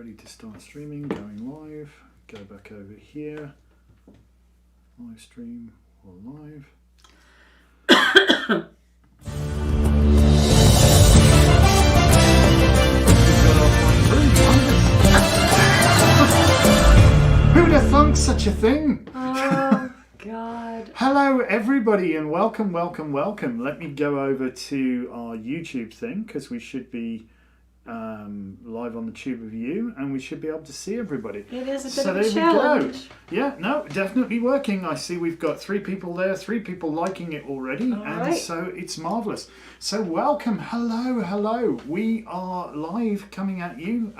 ready to start streaming, going live. Go back over here. Live stream or live. Who'd have thunk such a thing? Oh, God. Hello, everybody, and welcome. Let me go over to our YouTube thing, because we should be live on the tube of you, and we should be able to see everybody. It is a bit of a challenge. Yeah, no, definitely working. I see we've got 3 people there, 3 people liking it already, so it's marvellous. So welcome, hello. We are live coming at you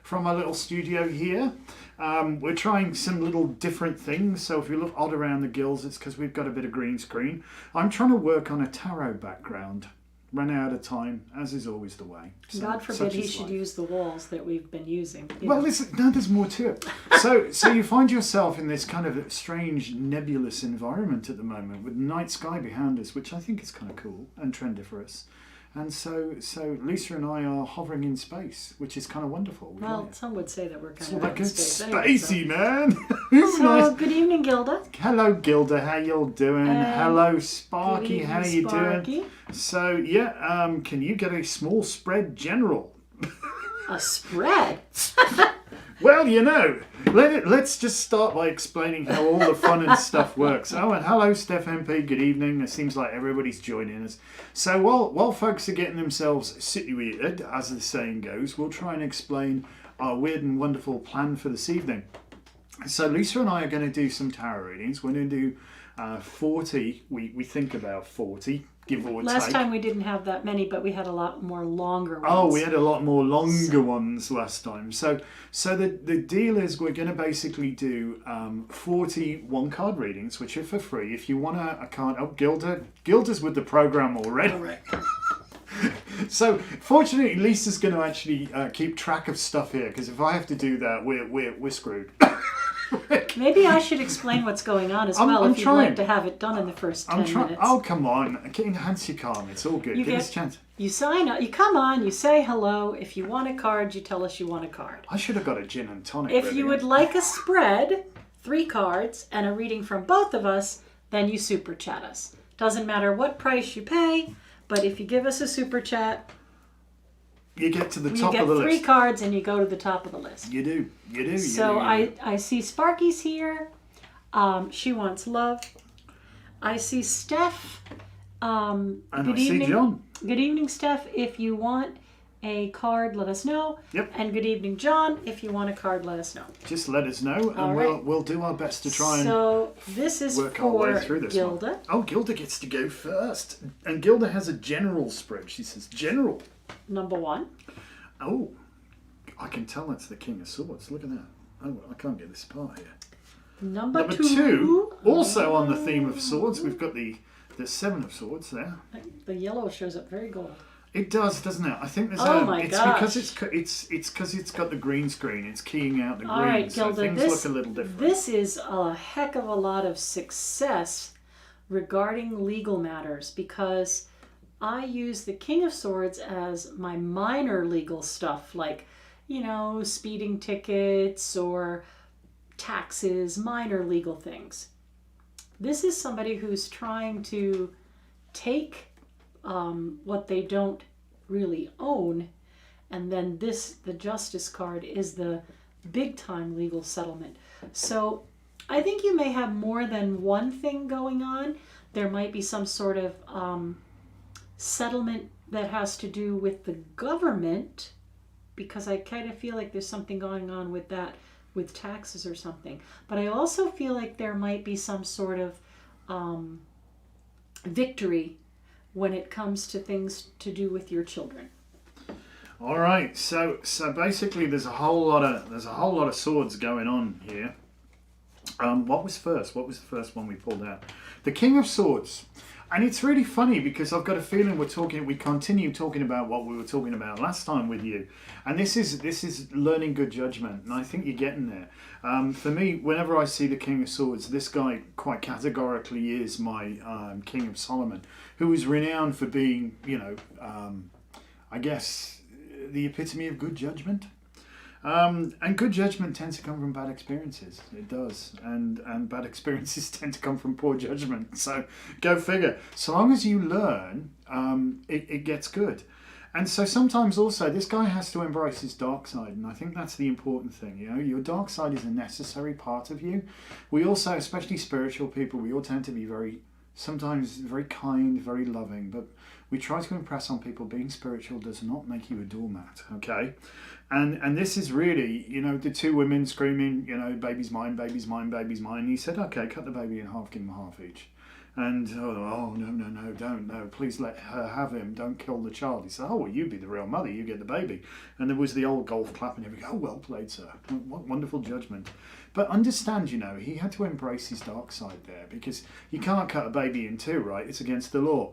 from our little studio here. We're trying some little different things, so if you look odd around the gills, it's because we've got a bit of green screen. I'm trying to work on a tarot background. Run out of time, as is always the way. So, God forbid he should use the walls that we've been using. Well, listen, no, there's more to it. So you find yourself in this kind of strange, nebulous environment at the moment with the night sky behind us, which I think is kind of cool and trendy for us. And so Lisa and I are hovering in space, which is kind of wonderful. Well, some would say that we're kind of like in space. Spacey, man. So, nice. Good evening, Gilda. Hello, Gilda. How y'all doing? Hello, Sparky. Good evening, How you Sparky. doing? So, yeah, can you get a small spread general? A spread? Well, you know, let's just start by explaining how all the fun and stuff works. Oh, and hello, Steph MP. Good evening. It seems like everybody's joining us. So while folks are getting themselves situated, as the saying goes, we'll try and explain our weird and wonderful plan for this evening. So Lisa and I are going to do some tarot readings. We're going to do 40. We think about 40. Give or Last take. time we didn't have that many, but we had a lot more longer ones. Oh, we had a lot more longer ones last time. So the deal is we're going to basically do 40 one-card readings, which are for free. If you want a card... Oh, Gilda's with the program already. All right. So, fortunately, Lisa's going to actually keep track of stuff here, because if I have to do that, we're screwed. Maybe I should explain what's going on as well, if you'd like to have it done in the first 10 minutes. Oh, come on. Enhance your calm. It's all good. Give us a chance. You sign up. You come on. You say hello. If you want a card, you tell us you want a card. I should have got a gin and tonic. If you would like a spread, 3 cards, and a reading from both of us, then you super chat us. Doesn't matter what price you pay, but if you give us a super chat... You get to the top of the list. You get 3 cards and you go to the top of the list. You do. So I see Sparky's here. She wants love. I see Steph. And good I evening. see John. Good evening, Steph. If you want a card, let us know. Yep. And good evening, John. If you want a card, let us know. Just let us know, and we'll do our best to try and this is work our way for through this Gilda. one. Oh, Gilda gets to go first. And Gilda has a general spread. She says general. Number 1. Oh, I can tell that's the King of Swords. Look at that. Oh, I can't get this apart here. Number 2, also on the theme of swords. We've got the 7 of Swords there. The yellow shows up very gold. It does, doesn't it? I think there's because it's because it's got the green screen. It's keying out the green. All right, Gilda, so things look a little different. This is a heck of a lot of success regarding legal matters, because I use the King of Swords as my minor legal stuff, like, speeding tickets or taxes, minor legal things. This is somebody who's trying to take what they don't really own, and then the Justice card is the big time legal settlement. So I think you may have more than one thing going on. There might be some sort of settlement that has to do with the government, because I kind of feel like there's something going on with that, with taxes or something. But I also feel like there might be some sort of victory when it comes to things to do with your children. All right, so basically there's a whole lot of swords going on here. What was first? What was the first one we pulled out? The King of Swords. And it's really funny because I've got a feeling we continue talking about what we were talking about last time with you. And this is learning good judgment, and I think you're getting there. For me, whenever I see the King of Swords, this guy quite categorically is my King of Solomon, who is renowned for being, I guess, the epitome of good judgment. And good judgment tends to come from bad experiences. It does. And bad experiences tend to come from poor judgment. So go figure. So long as you learn, it gets good. And so sometimes also this guy has to embrace his dark side, and I think that's the important thing. You know, your dark side is a necessary part of you. We also, especially spiritual people, we all tend to be sometimes very kind, very loving, but we try to impress on people being spiritual does not make you a doormat, okay? And this is really, you know, the two women screaming, you know, baby's mine, baby's mine, baby's mine. And he said, okay, cut the baby in half, give him half each. And, oh, no, don't, no, please let her have him, don't kill the child. He said, oh, well, you be the real mother, you get the baby. And there was the old golf clap and everything. Oh, well played, sir. What wonderful judgment. But understand, you know, he had to embrace his dark side there, because you can't cut a baby in two, right? It's against the law.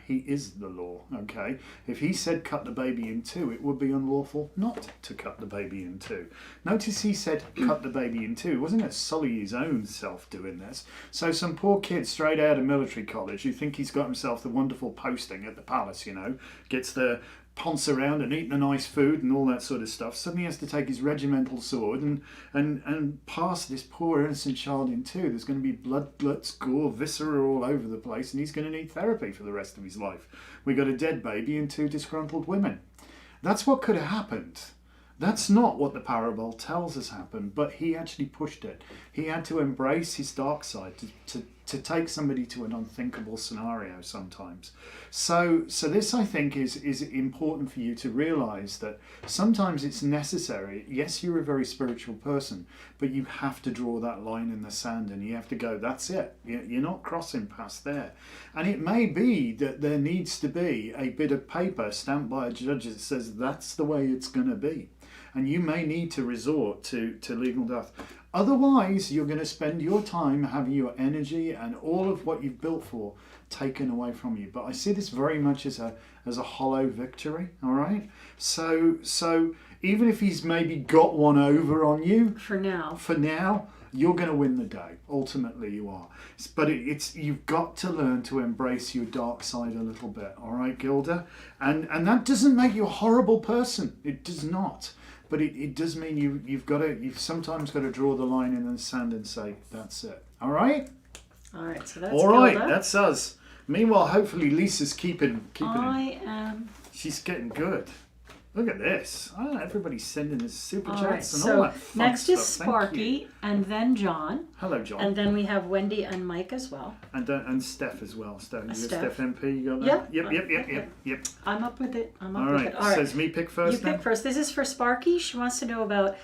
He is the law, okay? If he said cut the baby in two, it would be unlawful not to cut the baby in two. Notice he said cut the baby in two. He wasn't going to sully his own self doing this. So some poor kid straight out of military college who think he's got himself the wonderful posting at the palace, you know, gets the ponce around and eating the nice food and all that sort of stuff, suddenly has to take his regimental sword and pass this poor innocent child in two. There's going to be blood, guts, gore, viscera all over the place, and he's going to need therapy for the rest of his life. We got a dead baby and two disgruntled women. That's what could have happened. That's not what the parable tells us happened, but he actually pushed it. He had to embrace his dark side to take somebody to an unthinkable scenario sometimes. So this, I think, is important for you to realise that sometimes it's necessary. Yes, you're a very spiritual person, but you have to draw that line in the sand and you have to go, that's it. You're not crossing past there. And it may be that there needs to be a bit of paper stamped by a judge that says that's the way it's going to be. And you may need to resort to legal death. Otherwise, you're going to spend your time having your energy and all of what you've built for taken away from you. But I see this very much as a hollow victory, all right? So even if he's maybe got one over on you... For now, you're going to win the day. Ultimately, you are. But you've got to learn to embrace your dark side a little bit, all right, Gilda? And that doesn't make you a horrible person. It does not. But it does mean you've sometimes got to draw the line in the sand and say, that's it. All right? All right, so that's all right, Gilda. that's us. Meanwhile, hopefully Lisa's keeping I am... She's getting good. Look at this. Everybody's sending us super chats right, and so all that fun next stuff. is Sparky, and then John. Hello, John. And then we have Wendy and Mike as well. And Steph as well. Steph MP, you got that? Yep. Yep. I'm up with it. All right. Says me pick first. You pick first. This is for Sparky. She wants to know about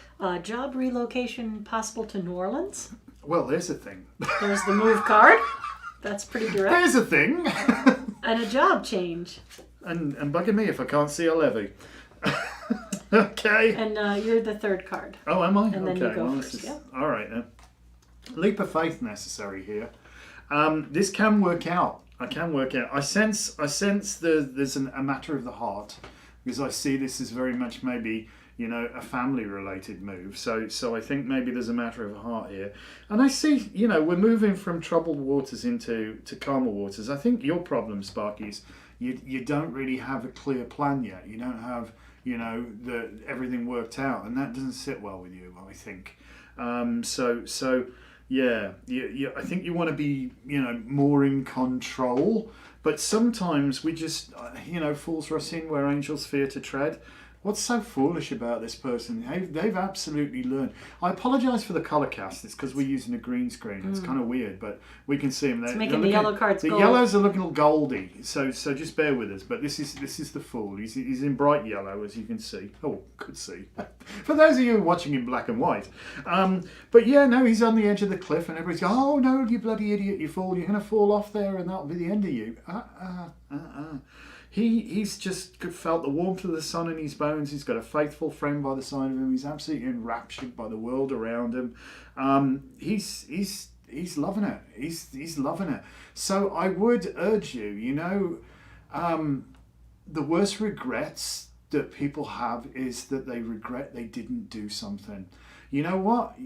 job relocation possible to New Orleans. Well, there's a thing. There's the move card. That's pretty direct. There's a thing. And a job change. And bugging me if I can't see a levy. Okay. And you're the third card. Oh, am I? And then you go first. All right then. Leap of faith necessary here. This can work out. I sense there's a matter of the heart, because I see this as very much maybe, you know, a family related move. So I think maybe there's a matter of the heart here. And I see, you know, we're moving from troubled waters into calmer waters. I think your problem, Sparky, is you don't really have a clear plan yet. You don't have, you know, everything worked out, and that doesn't sit well with you, I think. Yeah, I think you want to be, you know, more in control, but sometimes we just, you know, fools rush in where angels fear to tread. What's so foolish about this person? They've absolutely learned. I apologise for the colour cast. It's because we're using a green screen. It's kind of weird, but we can see them. It's making the yellow cards gold. The yellows are looking goldy, so just bear with us. But this is the fool. He's in bright yellow, as you can see. Oh, could see. For those of you watching in black and white. But yeah, no, he's on the edge of the cliff, and everybody's going, "Oh no, you bloody idiot, you fool! You're going to fall off there, and that'll be the end of you." He's just felt the warmth of the sun in his bones. He's got a faithful friend by the side of him. He's absolutely enraptured by the world around him. He's loving it. He's loving it. So I would urge you, you know, the worst regrets that people have is that they regret they didn't do something. You know what?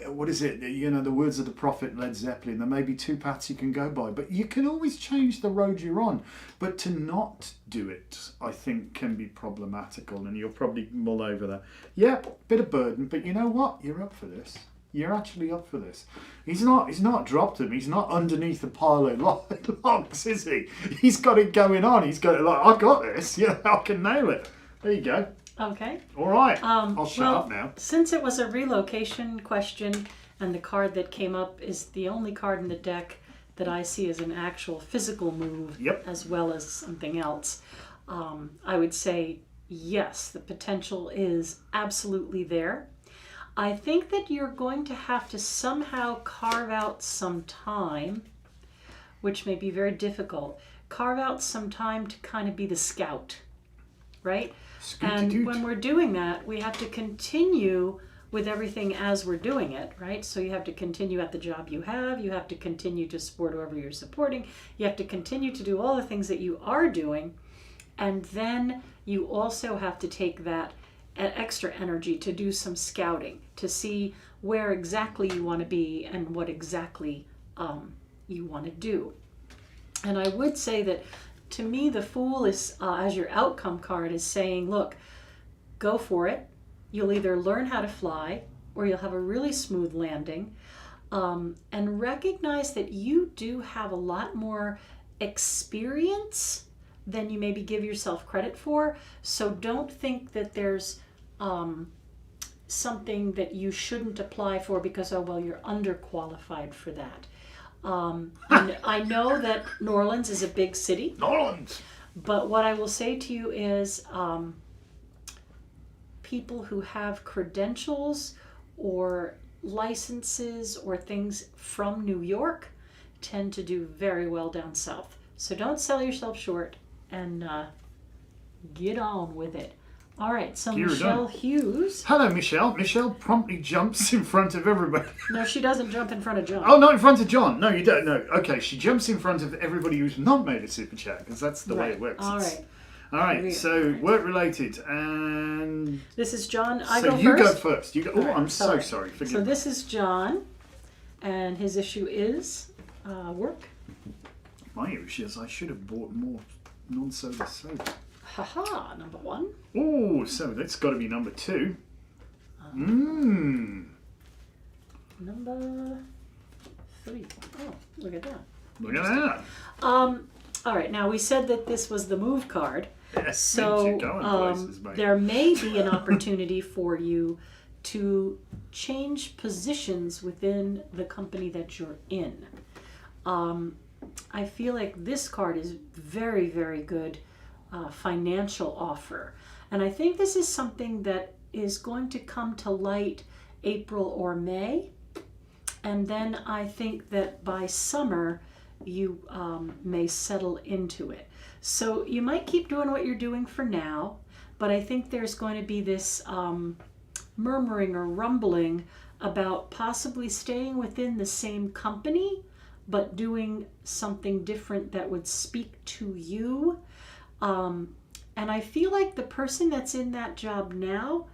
What is it? You know, the words of the prophet Led Zeppelin, there may be two paths you can go by, but you can always change the road you're on. But to not do it, I think, can be problematical, and you'll probably mull over that. Yeah, bit of burden, but you know what? You're up for this. You're actually up for this. He's not dropped him. He's not underneath a pile of logs, is he? He's got it going on. He's got it like, I got this. Yeah, I can nail it. There you go. Okay. All right. I'll shut up now. Since it was a relocation question and the card that came up is the only card in the deck that I see as an actual physical move, Yep. as well as something else, I would say yes, the potential is absolutely there. I think that you're going to have to somehow carve out some time, which may be very difficult. Carve out some time to kind of be the scout, right? And when we're doing that, we have to continue with everything as we're doing it, right? So you have to continue at the job you have to continue to support whoever you're supporting, you have to continue to do all the things that you are doing, and then you also have to take that extra energy to do some scouting, to see where exactly you want to be and what exactly you want to do. And I would say that to me, the Fool is, as your outcome card, is saying, look, go for it. You'll either learn how to fly or you'll have a really smooth landing. And recognize that you do have a lot more experience than you maybe give yourself credit for. So don't think that there's something that you shouldn't apply for because, oh, well, you're underqualified for that. And I know that New Orleans is a big city. New Orleans! But what I will say to you is people who have credentials or licenses or things from New York tend to do very well down south. So don't sell yourself short and get on with it. All right, so Michelle Hughes. Hello, Michelle. Michelle promptly jumps in front of everybody. No, she doesn't jump in front of John. Oh, not in front of John. No, you don't. No. Okay, she jumps in front of everybody who's not made a super chat, because that's the way it works. All right. All right, so work-related, and... This is John. So you go first. You go. Oh, I'm so sorry. Forgive me. So this is John, and his issue is work. My issue is I should have bought more non-soda soap. Haha, number one. Oh, so that's got to be number two. Number three. Oh, look at that. Look at that. All right, now we said that this was the move card. Yes, so places, there may be an opportunity for you to change positions within the company that you're in. I feel like this card is very, very good financial offer. And I think this is something that is going to come to light April or May. And then I think that by summer, you may settle into it. So you might keep doing what you're doing for now, but I think there's going to be this murmuring or rumbling about possibly staying within the same company, but doing something different that would speak to you. And I feel like the person that's in that job now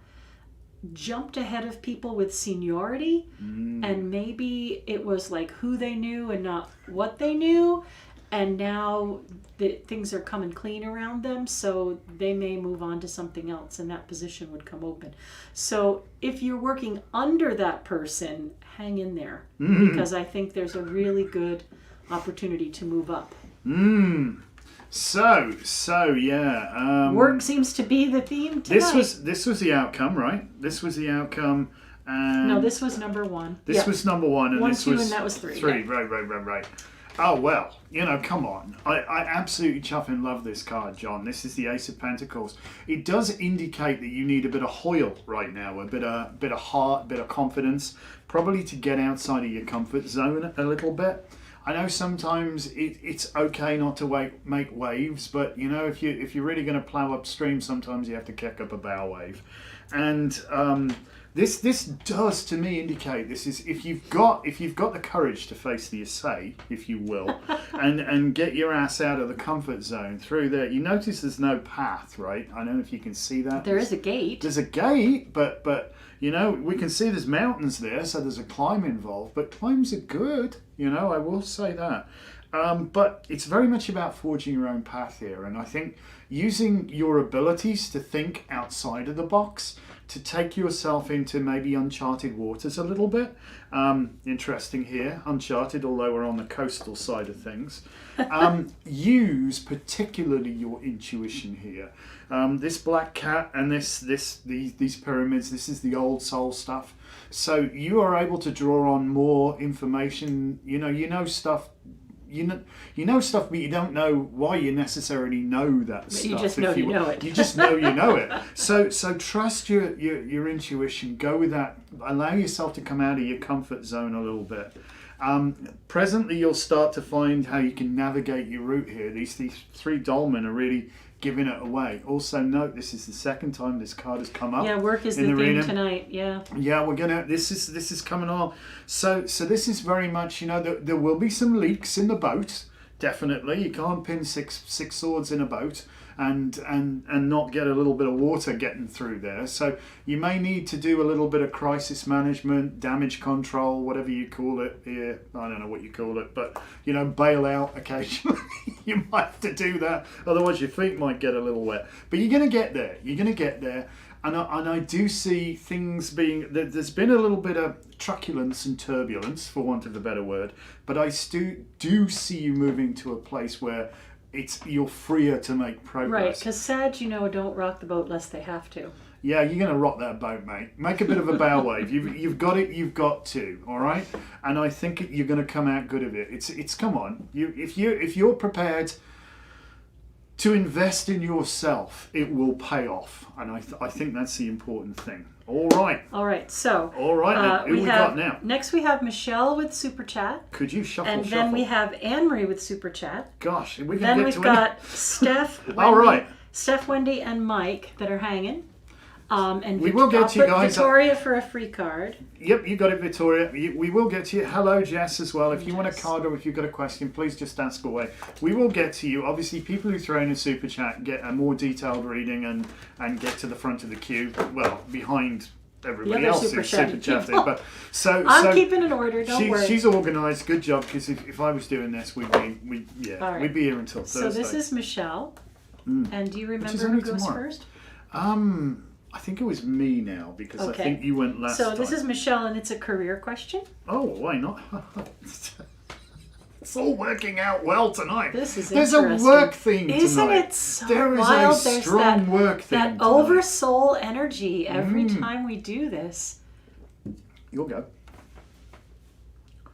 jumped ahead of people with seniority, and maybe it was like who they knew and not what they knew, and now things are coming clean around them, so they may move on to something else and that position would come open. So if you're working under that person, hang in there, because I think there's a really good opportunity to move up. So yeah. Work seems to be the theme tonight. This was the outcome, right? This was the outcome. And no, this was number one. This was number one, and this was and that was three. Three, yeah. Right. Oh well, come on. I absolutely chuffing love this card, John. This is the Ace of Pentacles. It does indicate that you need a bit of hoil right now, a bit of heart, a bit of confidence, probably to get outside of your comfort zone a little bit. I know sometimes it's okay not to make waves, but if you're really going to plow upstream, sometimes you have to kick up a bow wave. And This does to me indicate this is if you've got the courage to face the essay, if you will, and get your ass out of the comfort zone through there. You notice there's no path, right? I don't know if you can see that. There is a gate. There's a gate, but you know, we can see there's mountains there, so there's a climb involved. But climbs are good, you know, I will say that. But it's very much about forging your own path here, and I think using your abilities to think outside of the box, to take yourself into maybe uncharted waters a little bit. Interesting here, uncharted, although we're on the coastal side of things. Use particularly your intuition here. This black cat and these pyramids, this is the old soul stuff. So you are able to draw on more information. You know stuff. You know stuff, but you don't know why you necessarily know that stuff. You just know you know it. You just know you know it. So trust your intuition. Go with that. Allow yourself to come out of your comfort zone a little bit. Presently, you'll start to find how you can navigate your route here. These three dolmen are really giving it away. Also note, this is the second time this card has come up. Yeah, work is the theme tonight. Yeah. Yeah, we're gonna. This is coming on. So this is very much, you know, there will be some leaks in the boat. Definitely, you can't pin six swords in a boat and not get a little bit of water getting through there. So you may need to do a little bit of crisis management, damage control, whatever you call it here. I don't know what you call it, but you know, bail out occasionally. You might have to do that, otherwise your feet might get a little wet. But you're going to get there. You're going to get there. And I do see things being... There's been a little bit of truculence and turbulence, for want of a better word. But I do see you moving to a place where you're freer to make progress. Right, because Sag, you know, don't rock the boat lest they have to. Yeah, you're going to rock that boat, mate. Make a bit of a bow wave. You've got it. You've got to. All right. And I think you're going to come out good of it. It's come on. If you're prepared to invest in yourself, it will pay off. And I think that's the important thing. All right. All right. So. All right. Who we got now? Next we have Michelle with Super Chat. Could you shuffle? And then we have Anne-Marie with Super Chat. Gosh, we can then get we've to got Steph, Wendy, all right. Steph, Wendy, and Mike that are hanging. And we will get to you guys. Victoria for a free card. Yep, you got it, Victoria. We will get to you. Hello, Jess, as well. If you want a card or if you've got a question, please just ask away. We will get to you. Obviously, people who throw in a super chat get a more detailed reading and get to the front of the queue. Well, behind everybody else who's super chatted. But I'm keeping an order. Don't worry. She's organised. Good job. Because if I was doing this, we'd be here until Thursday. So this is Michelle. And do you remember who goes first? I think it was me now, because I think you went last time. So this is Michelle, and it's a career question. Oh, why not? It's all working out well tonight. This is There's interesting. a work theme tonight. Isn't it so there wild? Is a strong work theme that tonight. oversoul energy every time we do this. You'll go. You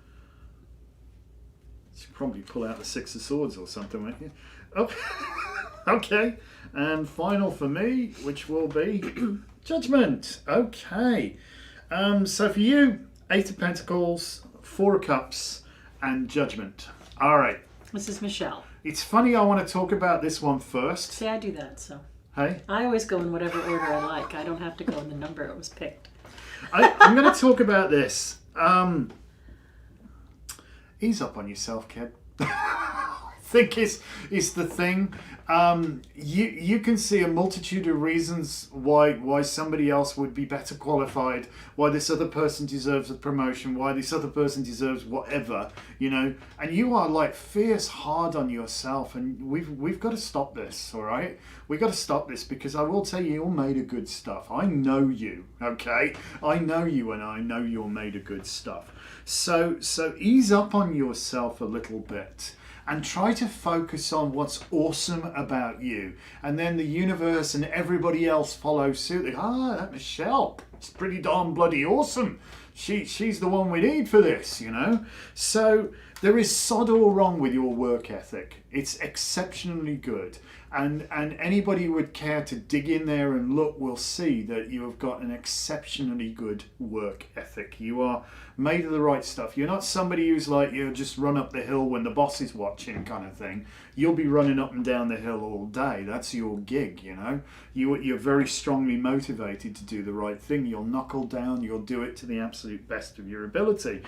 should probably pull out the Six of Swords or something, won't you? Oh, okay. And final for me, which will be Judgment. Okay. So for you, Eight of Pentacles, Four of Cups, and Judgment. All right. This is Michelle. It's funny, I want to talk about this one first. See, I do that, so. Hey? I always go in whatever order I like. I don't have to go in the number it was picked. I'm going to talk about this. Ease up on yourself, kid. I think is the thing. You can see a multitude of reasons why somebody else would be better qualified, why this other person deserves a promotion, why this other person deserves whatever, you know. And you are like fierce hard on yourself, and we've got to stop this, all right? We've got to stop this, because I will tell you, you're made of good stuff. I know you, okay? I know you, and I know you're made of good stuff. So ease up on yourself a little bit. And try to focus on what's awesome about you. And then the universe and everybody else follow suit. They go, that Michelle, it's pretty darn bloody awesome. She's the one we need for this, you know. So there is sod all wrong with your work ethic. It's exceptionally good. And anybody who would care to dig in there and look will see that you have got an exceptionally good work ethic. You are made of the right stuff. You're not somebody who's like, you just run up the hill when the boss is watching kind of thing. You'll be running up and down the hill all day. That's your gig, you know. You're very strongly motivated to do the right thing. you'll knuckle down, you'll do it to the absolute best of your ability.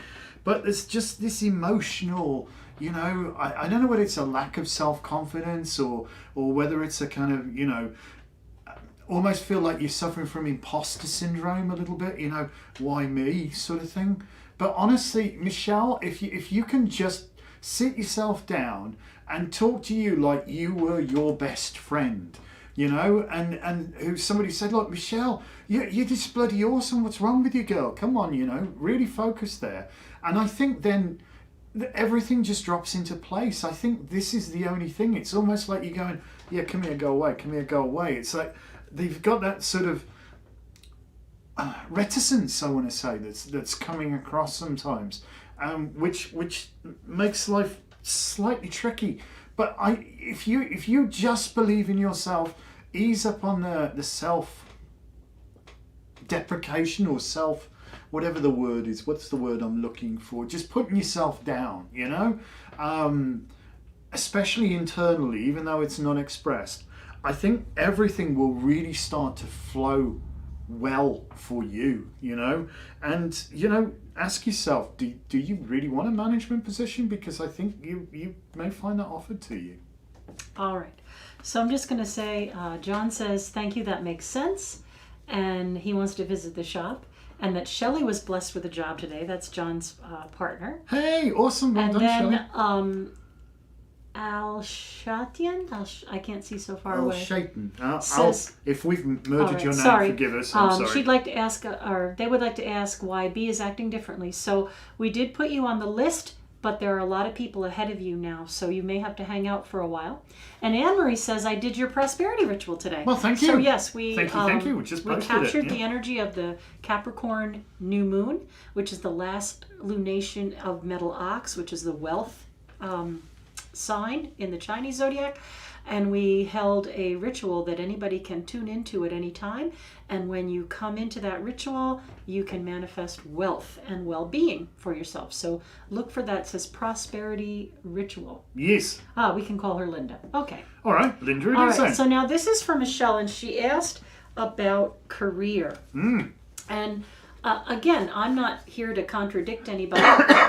But there's just this emotional, you know, I don't know whether it's a lack of self-confidence or whether it's a kind of, you know, almost feel like you're suffering from imposter syndrome a little bit, you know, why me sort of thing. But honestly, Michelle, if you can just sit yourself down and talk to you like you were your best friend, you know, and who somebody said, look, Michelle, you're just bloody awesome. What's wrong with you, girl? Come on, you know, really focus there. And I think then everything just drops into place. I think this is the only thing. It's almost like you're going, yeah, come here, go away. Come here, go away. It's like they've got that sort of reticence, I want to say, that's coming across sometimes, which makes life slightly tricky. But if you just believe in yourself, ease up on the self-deprecation or self, whatever the word is. What's the word I'm looking for? Just putting yourself down, you know, especially internally, even though it's not expressed. I think everything will really start to flow well for you, you know. And, you know, ask yourself, do you really want a management position? Because I think you may find that offered to you. All right. So I'm just going to say, John says, thank you, that makes sense. And he wants to visit the shop. And that Shelley was blessed with a job today. That's John's partner. Hey, awesome. Well done, Shelley. And then Al-Shatian, I can't see so far away. Says, if we've murdered your name, forgive us. I'm sorry. She'd like to ask, or they would like to ask why B is acting differently. So we did put you on the list, but there are a lot of people ahead of you now, so you may have to hang out for a while. And Anne-Marie says, I did your prosperity ritual today. Well, thank you. So yes, thank you. We captured the energy of the Capricorn new moon, which is the last lunation of metal ox, which is the wealth sign in the Chinese zodiac, and we held a ritual that anybody can tune into at any time, and when you come into that ritual you can manifest wealth and well-being for yourself. So look for that. It says prosperity ritual. Yes. We can call her Linda. Okay. All right, Linda. All right. So now this is for Michelle, and she asked about career. And again, I'm not here to contradict anybody.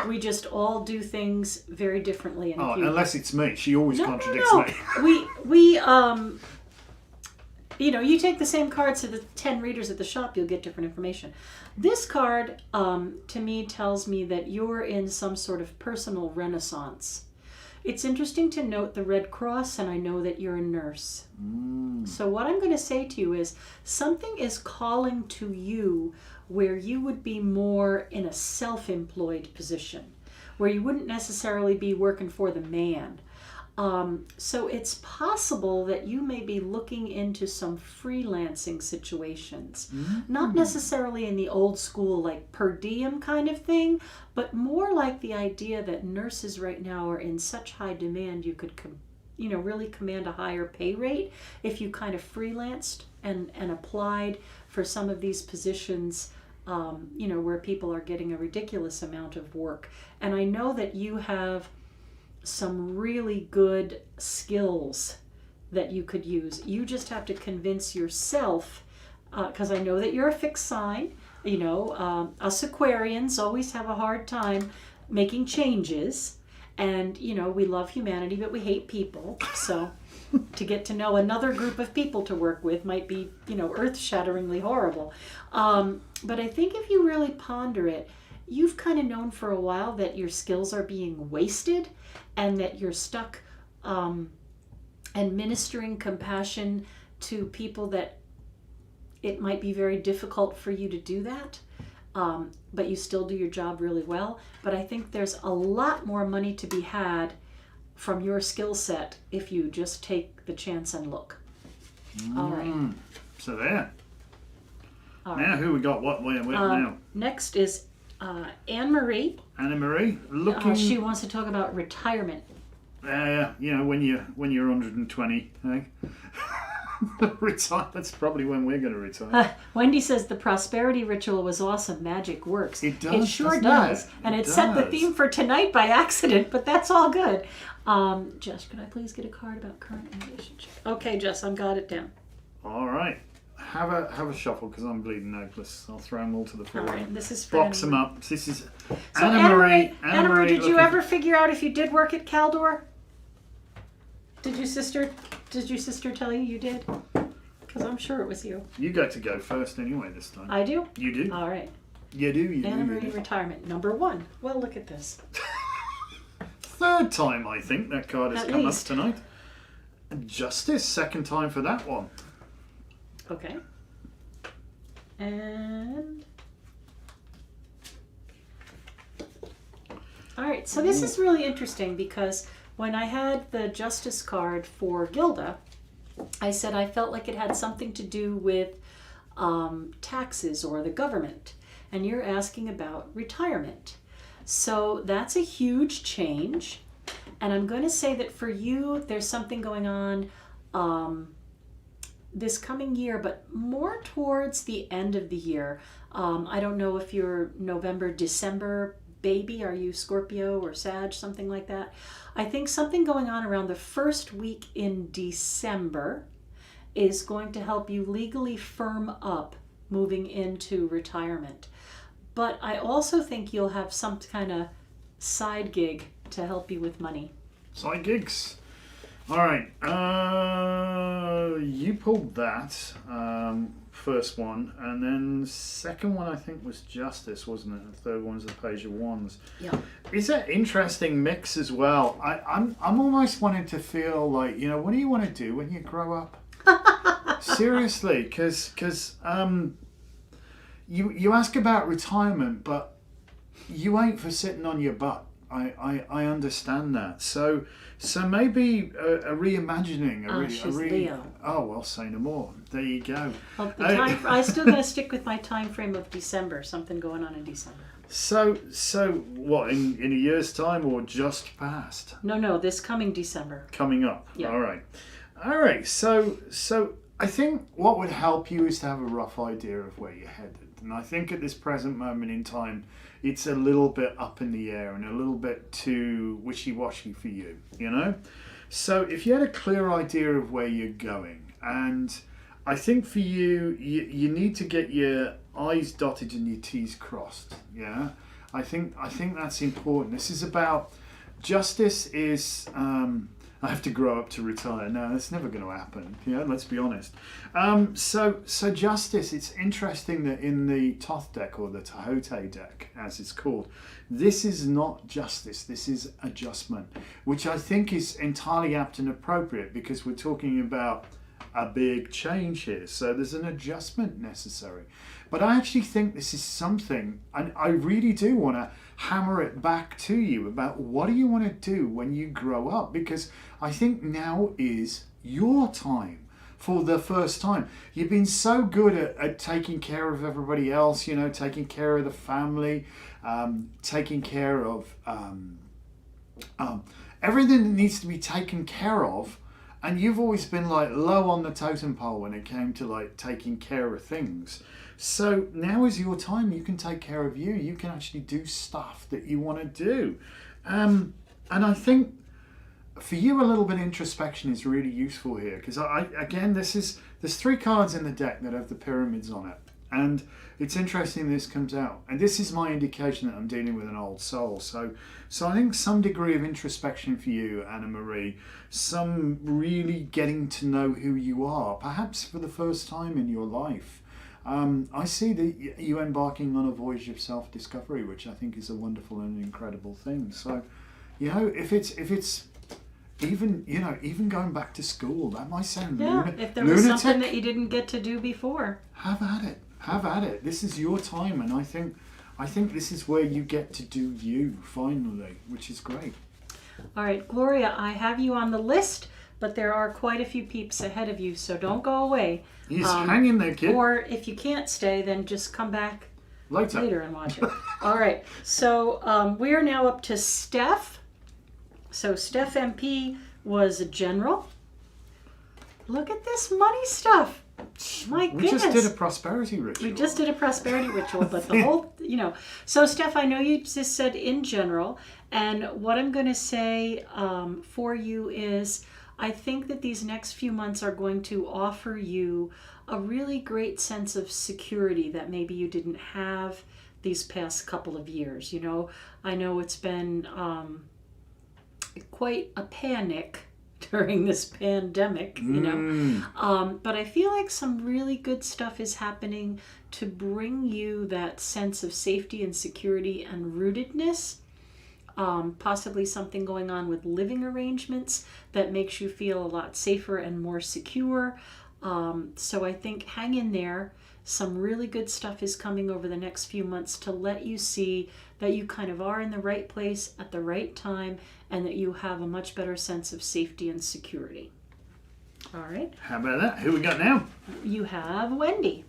We just all do things very differently. And unless it's me. She always contradicts me. We you know, you take the same cards to the 10 readers at the shop, you'll get different information. This card, to me, tells me that you're in some sort of personal renaissance. It's interesting to note the Red Cross, and I know that you're a nurse. So what I'm going to say to you is something is calling to you where you would be more in a self-employed position, where you wouldn't necessarily be working for the man. So it's possible that you may be looking into some freelancing situations, not necessarily in the old school like per diem kind of thing, but more like the idea that nurses right now are in such high demand you could really command a higher pay rate if you kind of freelanced and applied for some of these positions, where people are getting a ridiculous amount of work. And I know that you have some really good skills that you could use. You just have to convince yourself, because I know that you're a fixed sign. Us Aquarians always have a hard time making changes, and we love humanity, but we hate people. So to get to know another group of people to work with might be, earth-shatteringly horrible. But I think if you really ponder it, you've kind of known for a while that your skills are being wasted and that you're stuck administering compassion to people that it might be very difficult for you to do that, but you still do your job really well. But I think there's a lot more money to be had from your skill set if you just take the chance and look. All right. So there. All now right. Who we got? What? Where now? Next is Anne-Marie. Anne-Marie, looking. She wants to talk about retirement. When you're 120, eh? Retire. That's probably when we're going to retire. Wendy says the prosperity ritual was awesome. Magic works. It does. It sure does. And it set the theme for tonight by accident, but that's all good. Jess, could I please get a card about current relationship? Okay, Jess, I've got it down. All right. have a shuffle because I'm bleeding hopeless. I'll throw them all to the floor. All right, this is for Box Anna them Marie. up. This is So Anna Marie. Anna Marie, did you ever figure out if you did work at Caldor? Did your sister tell you did? Because I'm sure it was you. You get to go first anyway this time. I do? You do. All right. You do. You Anna do. Marie retirement, number 1. Well, look at this. Third time, I think, that card has At come least. up tonight. Justice, second time for that one. Okay. And... all right, so this is really interesting because when I had the Justice card for Gilda, I said I felt like it had something to do with taxes or the government. And you're asking about retirement. So that's a huge change. And I'm going to say that for you, there's something going on this coming year, but more towards the end of the year. I don't know if you're November, December baby. Are you Scorpio or Sag, something like that? I think something going on around the first week in December is going to help you legally firm up moving into retirement. But I also think you'll have some kind of side gig to help you with money. Side gigs. All right. You pulled that first one, and then the second one I think was Justice, wasn't it? The third one was the Page of Wands. Yeah. It's an interesting mix as well. I'm almost wanting to feel like, what do you want to do when you grow up? Seriously, because you ask about retirement, but you ain't for sitting on your butt. I understand that. So maybe a reimagining. She's Leo. Oh, well, say no more. There you go. Well, I'm still going to stick with my time frame of December. Something going on in December. So what, in a year's time or just past? No, this coming December. Coming up. Yeah. All right. So I think what would help you is to have a rough idea of where you're headed. And I think at this present moment in time, it's a little bit up in the air and a little bit too wishy-washy for you, So if you had a clear idea of where you're going, and I think for you need to get your I's dotted and your T's crossed, yeah? I think that's important. This is about justice is... I have to grow up to retire. No, that's never going to happen. Let's be honest. So Justice, it's interesting that in the Thoth deck, or the Tahote deck, as it's called, this is not justice. This is adjustment, which I think is entirely apt and appropriate because we're talking about a big change here. So there's an adjustment necessary. But I actually think this is something, and I really do want to hammer it back to you about what do you want to do when you grow up, because I think now is your time for the first time. You've been so good at taking care of everybody else, taking care of the family, taking care of everything that needs to be taken care of, and you've always been like low on the totem pole when it came to like taking care of things. So now is your time. You can take care of you. You can actually do stuff that you want to do. And I think for you, a little bit of introspection is really useful here. Because there's 3 cards in the deck that have the pyramids on it. And it's interesting this comes out. And this is my indication that I'm dealing with an old soul. So I think some degree of introspection for you, Anna Marie. Some really getting to know who you are. Perhaps for the first time in your life. I see that you embarking on a voyage of self-discovery, which I think is a wonderful and incredible thing. So, if it's even going back to school, that might sound if there was something that you didn't get to do before. Have at it. This is your time, and I think this is where you get to do you finally, which is great. All right, Gloria, I have you on the list, but there are quite a few peeps ahead of you, so don't go away. He's hanging there, kid. Or if you can't stay, then just come back later and watch it. All right, so we are now up to Steph. So Steph MP was a general. Look at this money stuff. My goodness. We just did a prosperity ritual. But the whole, So Steph, I know you just said in general, and what I'm going to say for you is I think that these next few months are going to offer you a really great sense of security that maybe you didn't have these past couple of years. You know, I know it's been quite a panic during this pandemic, you know. But I feel like some really good stuff is happening to bring you that sense of safety and security and rootedness. Possibly something going on with living arrangements that makes you feel a lot safer and more secure. So I think hang in there. Some really good stuff is coming over the next few months to let you see that you kind of are in the right place at the right time and that you have a much better sense of safety and security. All right. How about that? Who we got now? You have Wendy.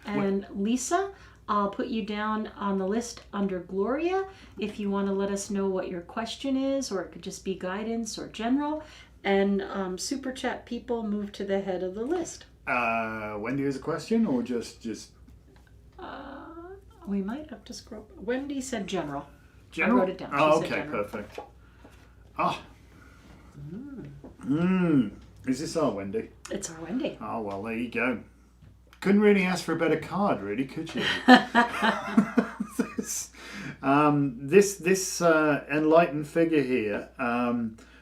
And Lisa, I'll put you down on the list under Gloria if you want to let us know what your question is, or it could just be guidance or general. And Super Chat people move to the head of the list. Wendy has a question, or just We might have to scroll. Wendy said general. general? I wrote it down. She Oh, said okay, general. perfect. Is this our Wendy? It's our Wendy. Oh, well, there you go. Couldn't really ask for a better card, really, could you? This enlightened figure here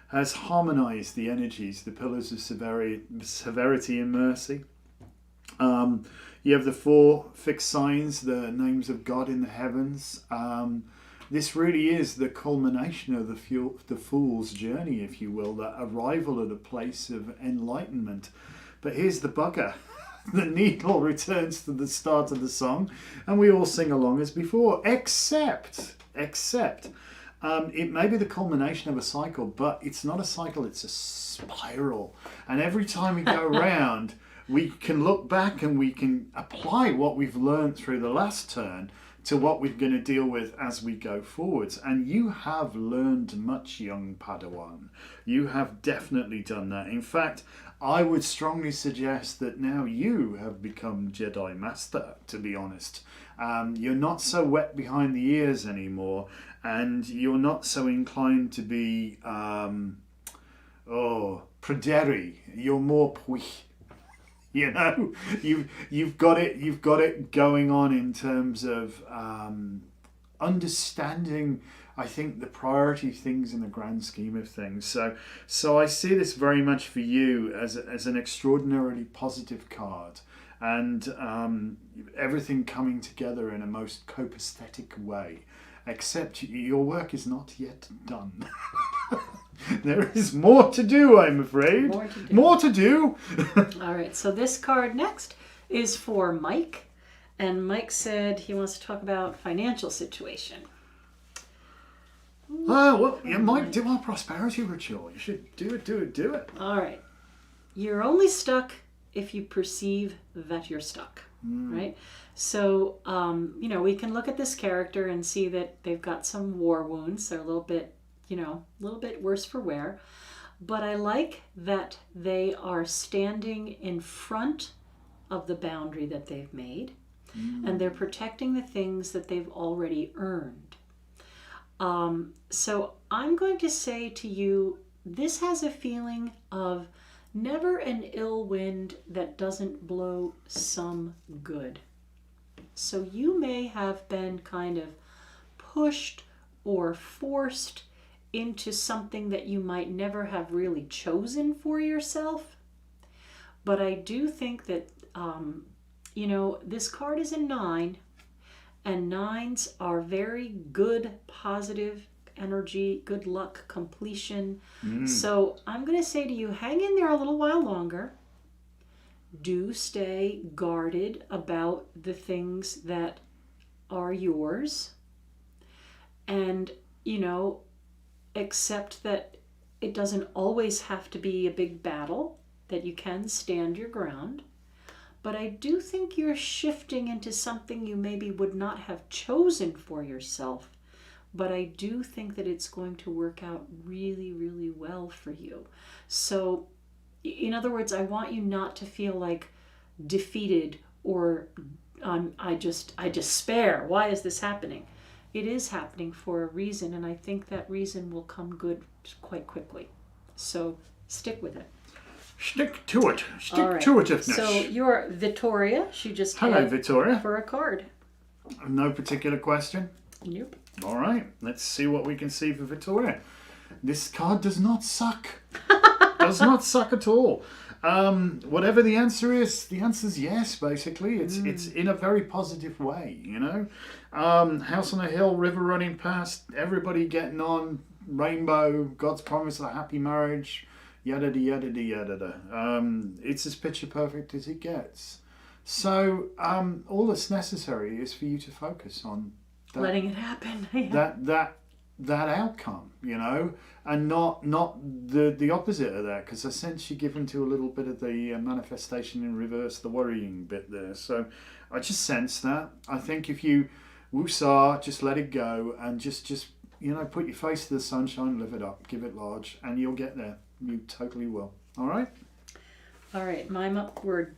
has harmonized the energies, the pillars of severity and mercy. You have the 4 fixed signs, the names of God in the heavens. This really is the culmination of the fool's journey, if you will, that arrival at a place of enlightenment. But here's the bugger. The needle returns to the start of the song, and we all sing along as before, except it may be the culmination of a cycle, but it's not a cycle, it's a spiral. And every time we go round, we can look back and we can apply what we've learned through the last turn to what we're going to deal with as we go forwards. And you have learned much, young Padawan. You have definitely done that. In fact, I would strongly suggest that now you have become Jedi Master, to be honest. You're not so wet behind the ears anymore, and you're not so inclined to be, prudery. You're more pui. You know, you've got it going on in terms of understanding, I think, the priority things in the grand scheme of things. So I see this very much for you as an extraordinarily positive card, and everything coming together in a most copacetic way. Except your work is not yet done. There is more to do, I'm afraid. More to do. All right, so this card next is for Mike. And Mike said he wants to talk about financial situation. Mike, do our prosperity ritual. You should do it. All right. You're only stuck if you perceive that you're stuck, right? So, we can look at this character and see that they've got some war wounds. They're a little bit worse for wear. But I like that they are standing in front of the boundary that they've made. And they're protecting the things that they've already earned. So I'm going to say to you, this has a feeling of never an ill wind that doesn't blow some good. So you may have been kind of pushed or forced into something that you might never have really chosen for yourself. But I do think that, this card is a 9, and 9s are very good, positive energy, good luck, completion. So I'm going to say to you, hang in there a little while longer. Do stay guarded about the things that are yours. And, accept that it doesn't always have to be a big battle, that you can stand your ground. But I do think you're shifting into something you maybe would not have chosen for yourself. But I do think that it's going to work out really, really well for you. So, in other words, I want you not to feel like defeated or I despair. Why is this happening? It is happening for a reason, and I think that reason will come good quite quickly. So stick with it. Stick to it. All Stick right. to itiveness. So you're Victoria. She just Hello, hit Victoria. for a card. No particular question? Nope. All right. Let's see what we can see for Victoria. This card does not suck. Does not suck at all. Whatever the answer is yes, basically. It's in a very positive way, you know. House on a hill, river running past, everybody getting on, rainbow, God's promise of a happy marriage, yada yada yada. It's as picture perfect as it gets. So all that's necessary is for you to focus on that, Letting it happen. Yeah. that outcome, you know, and not the opposite of that, because I sense you give into a little bit of the manifestation in reverse, the worrying bit there. So I just sense that. I think if you woosah, just let it go, and just you know, put your face to the sunshine, live it up, give it large, and you'll get there. You totally will. All right. All right. Mime up. We're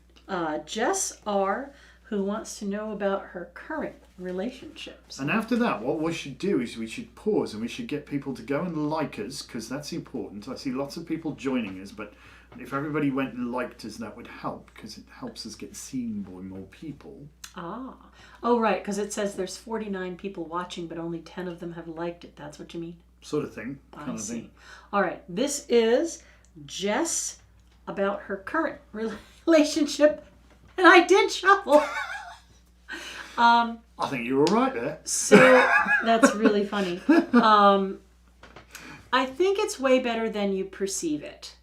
Jess R, who wants to know about her current relationships. And after that, what we should do is we should pause and we should get people to go and like us, because that's important. I see lots of people joining us, but if everybody went and liked us, that would help, because it helps us get seen by more people. Oh, right, because it says there's 49 people watching, but only 10 of them have liked it. That's what you mean? Sort of thing. I see. All right, this is Jess about her current relationship, and I did shuffle. I think you're all right there. So that's really funny. I think it's way better than you perceive it.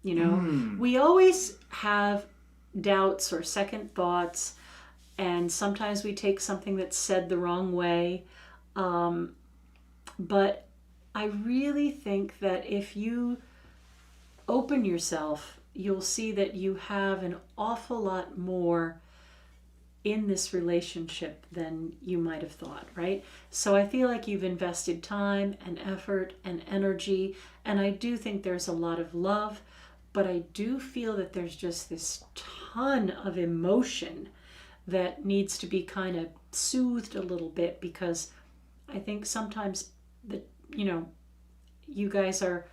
You know, we always have doubts or second thoughts, and sometimes we take something that's said the wrong way. But I really think that if you open yourself, you'll see that you have an awful lot more in this relationship than you might have thought, right? So I feel like you've invested time and effort and energy, and I do think there's a lot of love, but I do feel that there's just this ton of emotion that needs to be kind of soothed a little bit, because I think sometimes that, you know, you guys are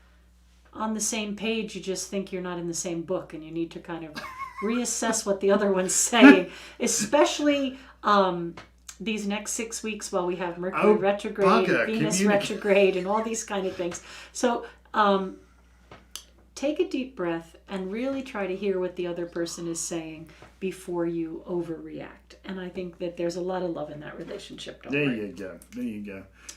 on the same page, you just think you're not in the same book, and you need to kind of reassess what the other one's saying, especially these next 6 weeks while we have Mercury retrograde, Venus retrograde, and all these kind of things. So take a deep breath and really try to hear what the other person is saying before you overreact. And I think that there's a lot of love in that relationship. There you go.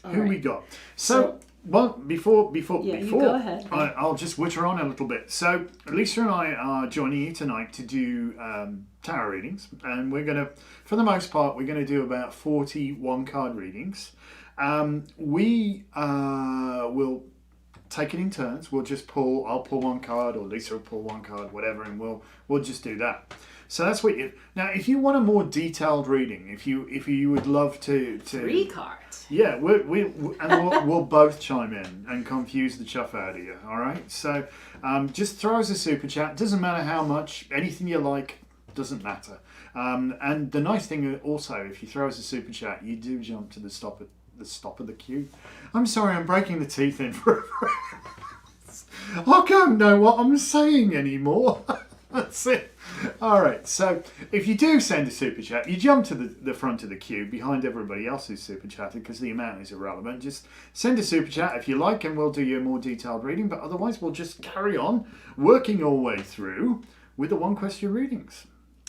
All Who right. we got? So well, before you go ahead. I'll just witter on a little bit. So Lisa and I are joining you tonight to do tarot readings, and we're gonna, for the most part, we're gonna do about 41 card readings. We will take it in turns. We'll just pull. I'll pull one card, or Lisa will pull one card, whatever, and we'll just do that. So that's what you. Now, if you want a more detailed reading, if you would love to 3 cards. Yeah, we'll both chime in and confuse the chuff out of you. All right. So just throw us a super chat. Doesn't matter how much. Anything you like, doesn't matter. And the nice thing also, if you throw us a super chat, you do jump to the stop of the queue. I'm sorry, I'm breaking the teeth in for. I can't know what I'm saying anymore. That's it. All right. So if you do send a super chat, you jump to the front of the queue behind everybody else who's super chatted, because the amount is irrelevant. Just send a super chat if you like, and we'll do you a more detailed reading. But otherwise, we'll just carry on working our way through with the one question readings.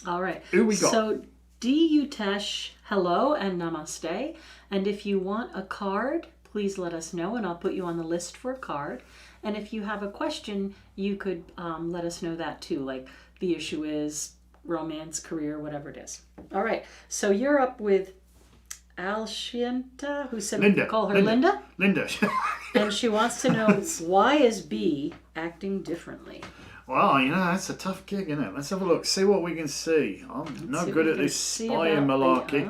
All right. Who we got? So D. Utesh, hello and namaste. And if you want a card, please let us know, and I'll put you on the list for a card. And if you have a question, you could let us know that too. Like the issue is romance, career, whatever it is. All right. So you're up with Alshienta, who said Linda. Call her Linda. Linda. And she wants to know, why is B acting differently? Well, you know, that's a tough gig, isn't it? Let's have a look. See what we can see. I'm not good at this spying malarkey.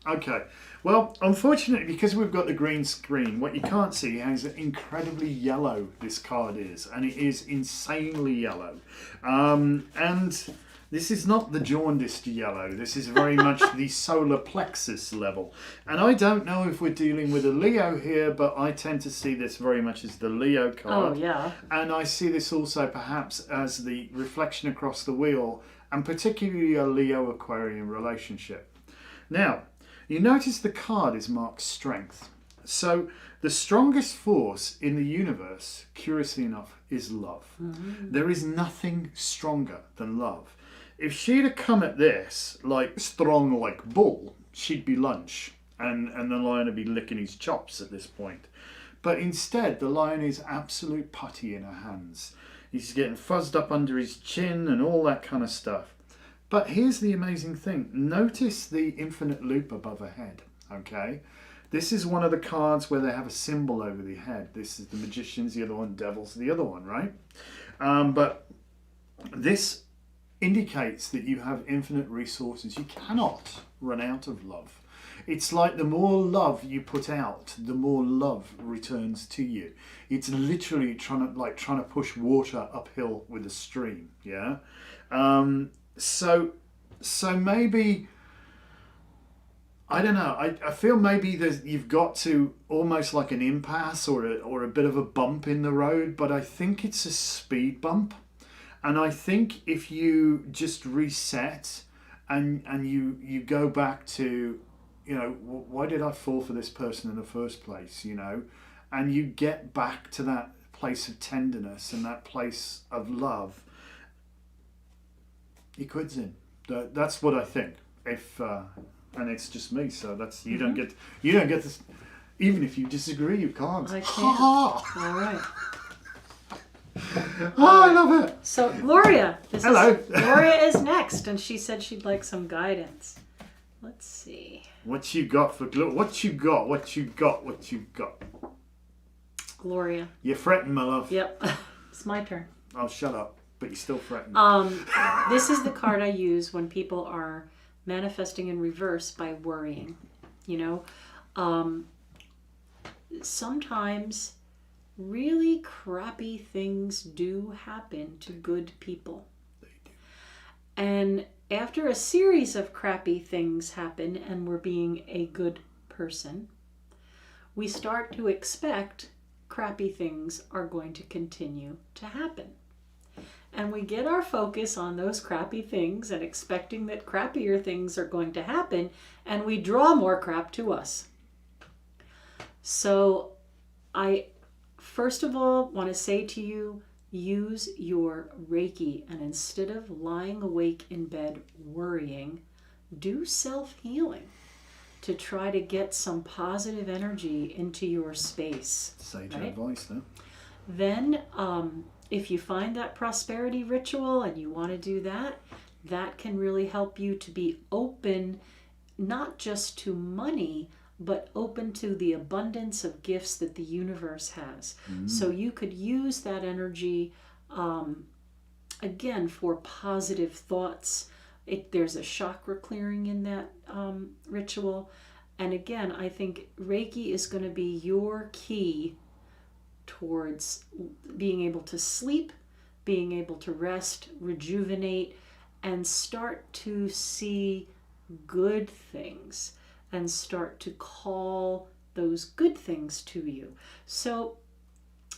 Okay. Well, unfortunately, because we've got the green screen, what you can't see is how incredibly yellow this card is. And it is insanely yellow. And This is not the jaundiced yellow. This is very much the solar plexus level. And I don't know if we're dealing with a Leo here, but I tend to see this very much as the Leo card. Oh, yeah. And I see this also perhaps as the reflection across the wheel, and particularly a Leo-Aquarian relationship. Now, you notice the card is marked strength. So the strongest force in the universe, curiously enough, is love. Mm-hmm. There is nothing stronger than love. If she'd have come at this like strong like bull, she'd be lunch, and the lion would be licking his chops at this point. But instead, the lion is absolute putty in her hands. He's getting fuzzed up under his chin and all that kind of stuff. But here's the amazing thing. Notice the infinite loop above her head, okay? This is one of the cards where they have a symbol over the head. This is the Magicians, the other one, Devil's the other one, right? But this indicates that you have infinite resources. You cannot run out of love. It's like the more love you put out, the more love returns to you. It's literally trying to push water uphill with a stream, yeah? So maybe, I don't know, I feel maybe you've got to almost like an impasse or a bit of a bump in the road, but I think it's a speed bump. And I think if you just reset and you go back to, you know, why did I fall for this person in the first place, you know, and you get back to that place of tenderness and that place of love, your quid's in. That's what I think. If and it's just me, so that's you don't get this. Even if you disagree, you can't. I can't. All right. Oh, I love it. So Gloria, Hello. Gloria is next, and she said she'd like some guidance. Let's see. What you got for Gloria? What you got? What you got? What you got? Gloria. You're fretting, my love. Yep. It's my turn. Oh, shut up. But you're still fretting. This is the card I use when people are manifesting in reverse by worrying. You know, sometimes really crappy things do happen to good people. They do. And after a series of crappy things happen and we're being a good person, we start to expect crappy things are going to continue to happen. And we get our focus on those crappy things and expecting that crappier things are going to happen, and we draw more crap to us. So I first of all want to say to you, use your Reiki, and instead of lying awake in bed worrying, do self-healing to try to get some positive energy into your space. Sage advice, though. Then, if you find that prosperity ritual and you want to do that, that can really help you to be open, not just to money, but open to the abundance of gifts that the universe has. So you could use that energy, again, for positive thoughts. There's a chakra clearing in that ritual. And again, I think Reiki is going to be your key towards being able to sleep, being able to rest, rejuvenate, and start to see good things and start to call those good things to you. So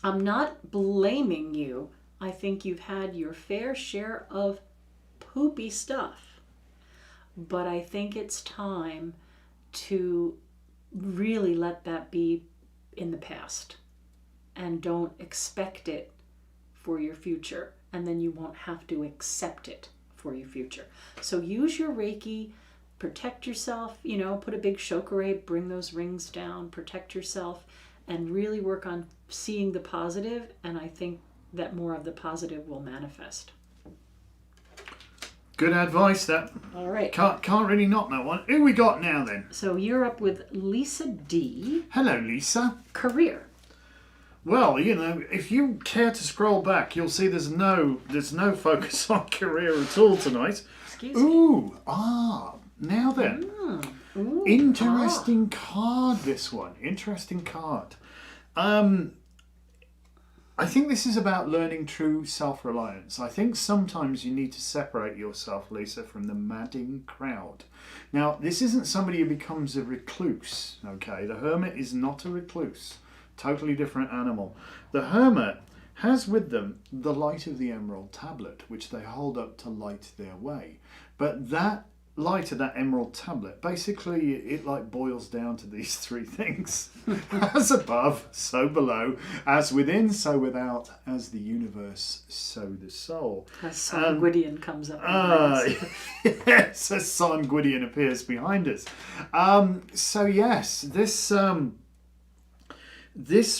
I'm not blaming you. I think you've had your fair share of poopy stuff, but I think it's time to really let that be in the past. And don't expect it for your future. And then you won't have to accept it for your future. So use your Reiki, protect yourself, you know, put a big shokore, bring those rings down, protect yourself, and really work on seeing the positive. And I think that more of the positive will manifest. Good advice, that. All right. Can't really knock that one. Who we got now, then? So you're up with Lisa D. Hello, Lisa. Career. Well, you know, if you care to scroll back, you'll see there's no focus on career at all tonight. Excuse me. Ooh, now then. Ooh, Interesting card, this one. Interesting card. I think this is about learning true self-reliance. I think sometimes you need to separate yourself, Lisa, from the madding crowd. Now, this isn't somebody who becomes a recluse, okay? The hermit is not a recluse. Totally different animal. The hermit has with them the light of the emerald tablet, which they hold up to light their way. But that light of that emerald tablet, basically it like boils down to these three things. As above, so below, as within, so without, as the universe, so the soul. As Son Gwydion comes up. Yes, as Son Gwydion appears behind us. So yes, this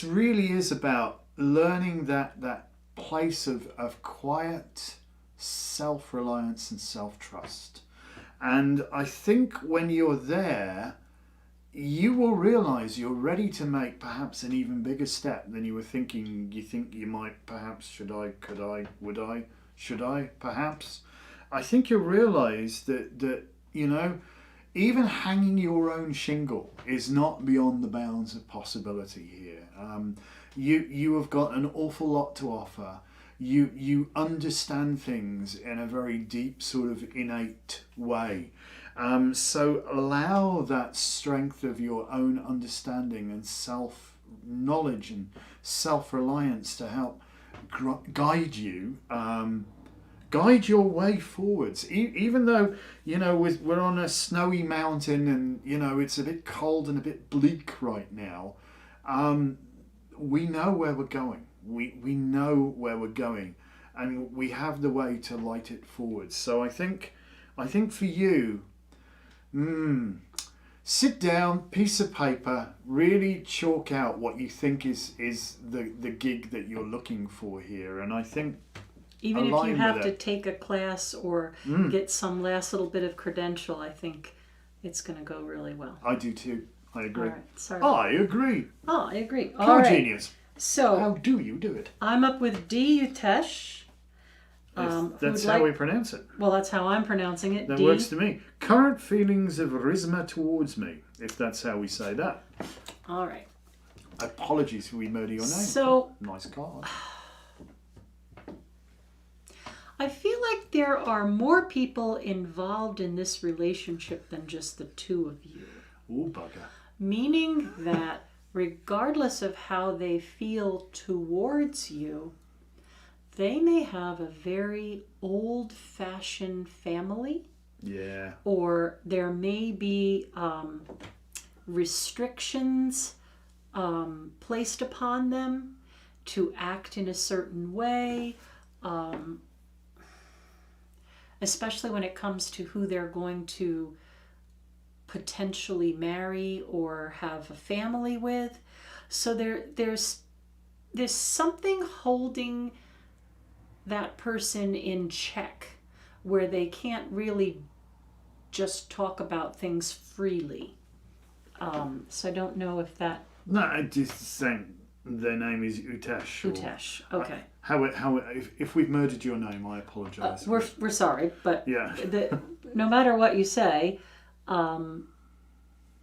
really is about learning that place of quiet self-reliance and self-trust. And I think when you're there, you will realize you're ready to make perhaps an even bigger step than you were thinking. You think you might, perhaps, should I, could I, would I, should I, perhaps. I think you'll realize that you know, even hanging your own shingle is not beyond the bounds of possibility here. You have got an awful lot to offer. You understand things in a very deep, sort of innate way. So allow that strength of your own understanding and self-knowledge and self-reliance to help guide you, guide your way forwards. Even though, you know, we're on a snowy mountain and, you know, it's a bit cold and a bit bleak right now, we know where we're going. We know where we're going, and we have the way to light it forward. So I think for you, sit down, piece of paper, really chalk out what you think is the gig that you're looking for here. And I think even if you have to take a class or get some last little bit of credential, I think it's going to go really well. I do too. I agree. All right, sorry. I agree. Oh, I agree. Pure All right. genius. So how do you do it? I'm up with D. Utesh. That's how we pronounce it. Well, that's how I'm pronouncing it. That D. works to me. Current feelings of risma towards me, if that's how we say that. All right. Apologies if we murder your name. So nice card. I feel like there are more people involved in this relationship than just the two of you. Ooh, bugger. Meaning that regardless of how they feel towards you, they may have a very old-fashioned family. Yeah. Or there may be restrictions placed upon them to act in a certain way, especially when it comes to who they're going to potentially marry or have a family with. So there's something holding that person in check where they can't really just talk about things freely. So I don't know if that... No, I just think their name is Utesh. Utesh, okay. If we've murdered your name, I apologise. We're sorry, but yeah. No matter what you say,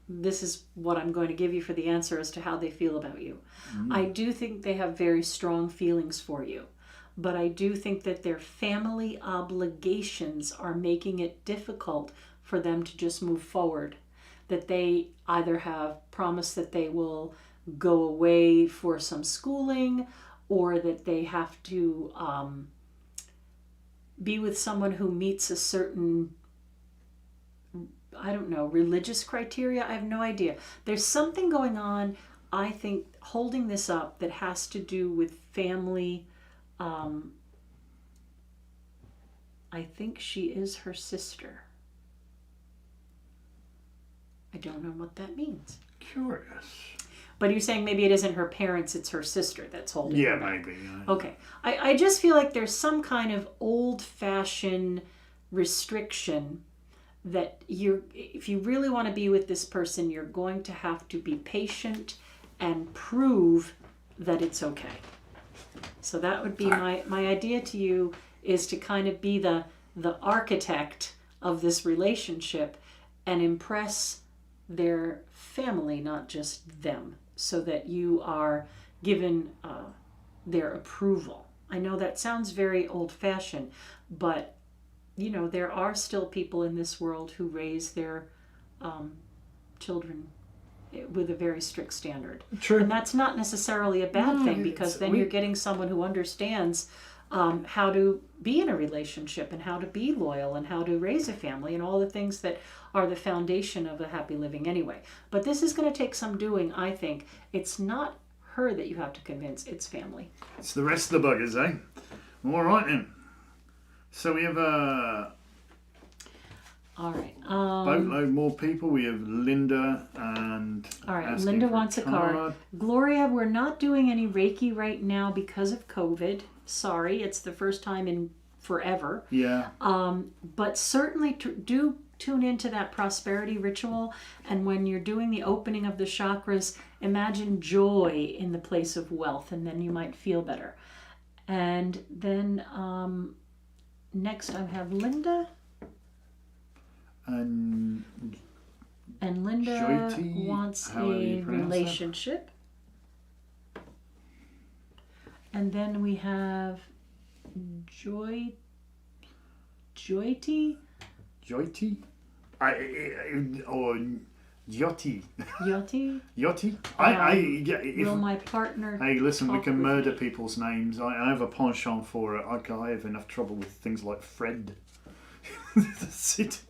this is what I'm going to give you for the answer as to how they feel about you. I do think they have very strong feelings for you, but I do think that their family obligations are making it difficult for them to just move forward. That they either have promised that they will go away for some schooling, or that they have to be with someone who meets a certain, I don't know, religious criteria. I have no idea. There's something going on, I think, holding this up that has to do with family. I think she is her sister. I don't know what that means. Curious. But you're saying maybe it isn't her parents, it's her sister that's holding her back. Maybe. Yeah. Okay. I just feel like there's some kind of old-fashioned restriction that if you really want to be with this person, you're going to have to be patient and prove that it's okay. So that would be my idea to you, is to kind of be the architect of this relationship and impress their family, not just them, so that you are given their approval. I know that sounds very old-fashioned, but you know, there are still people in this world who raise their children with a very strict standard. True. And that's not necessarily a bad thing, because then you're getting someone who understands how to be in a relationship and how to be loyal and how to raise a family and all the things that are the foundation of a happy living anyway. But this is going to take some doing, I think. It's not her that you have to convince, it's family. It's the rest of the buggers, eh? All right then. So we have all right. boatload more people. We have Linda and... All right, Linda wants a card. Gloria, we're not doing any Reiki right now because of COVID. Sorry, it's the first time in forever. Yeah. But certainly do tune into that prosperity ritual. And when you're doing the opening of the chakras, imagine joy in the place of wealth, and then you might feel better. And then next I have Linda. And Linda Jyoti, wants however you a pronounce relationship. And then we have Jyoti. Jyoti? Or Yoti. Yoti? Yoti? Will my partner... Hey, listen, we talk can with murder me? people's names. I have a penchant for it. I have enough trouble with things like Fred. That's it.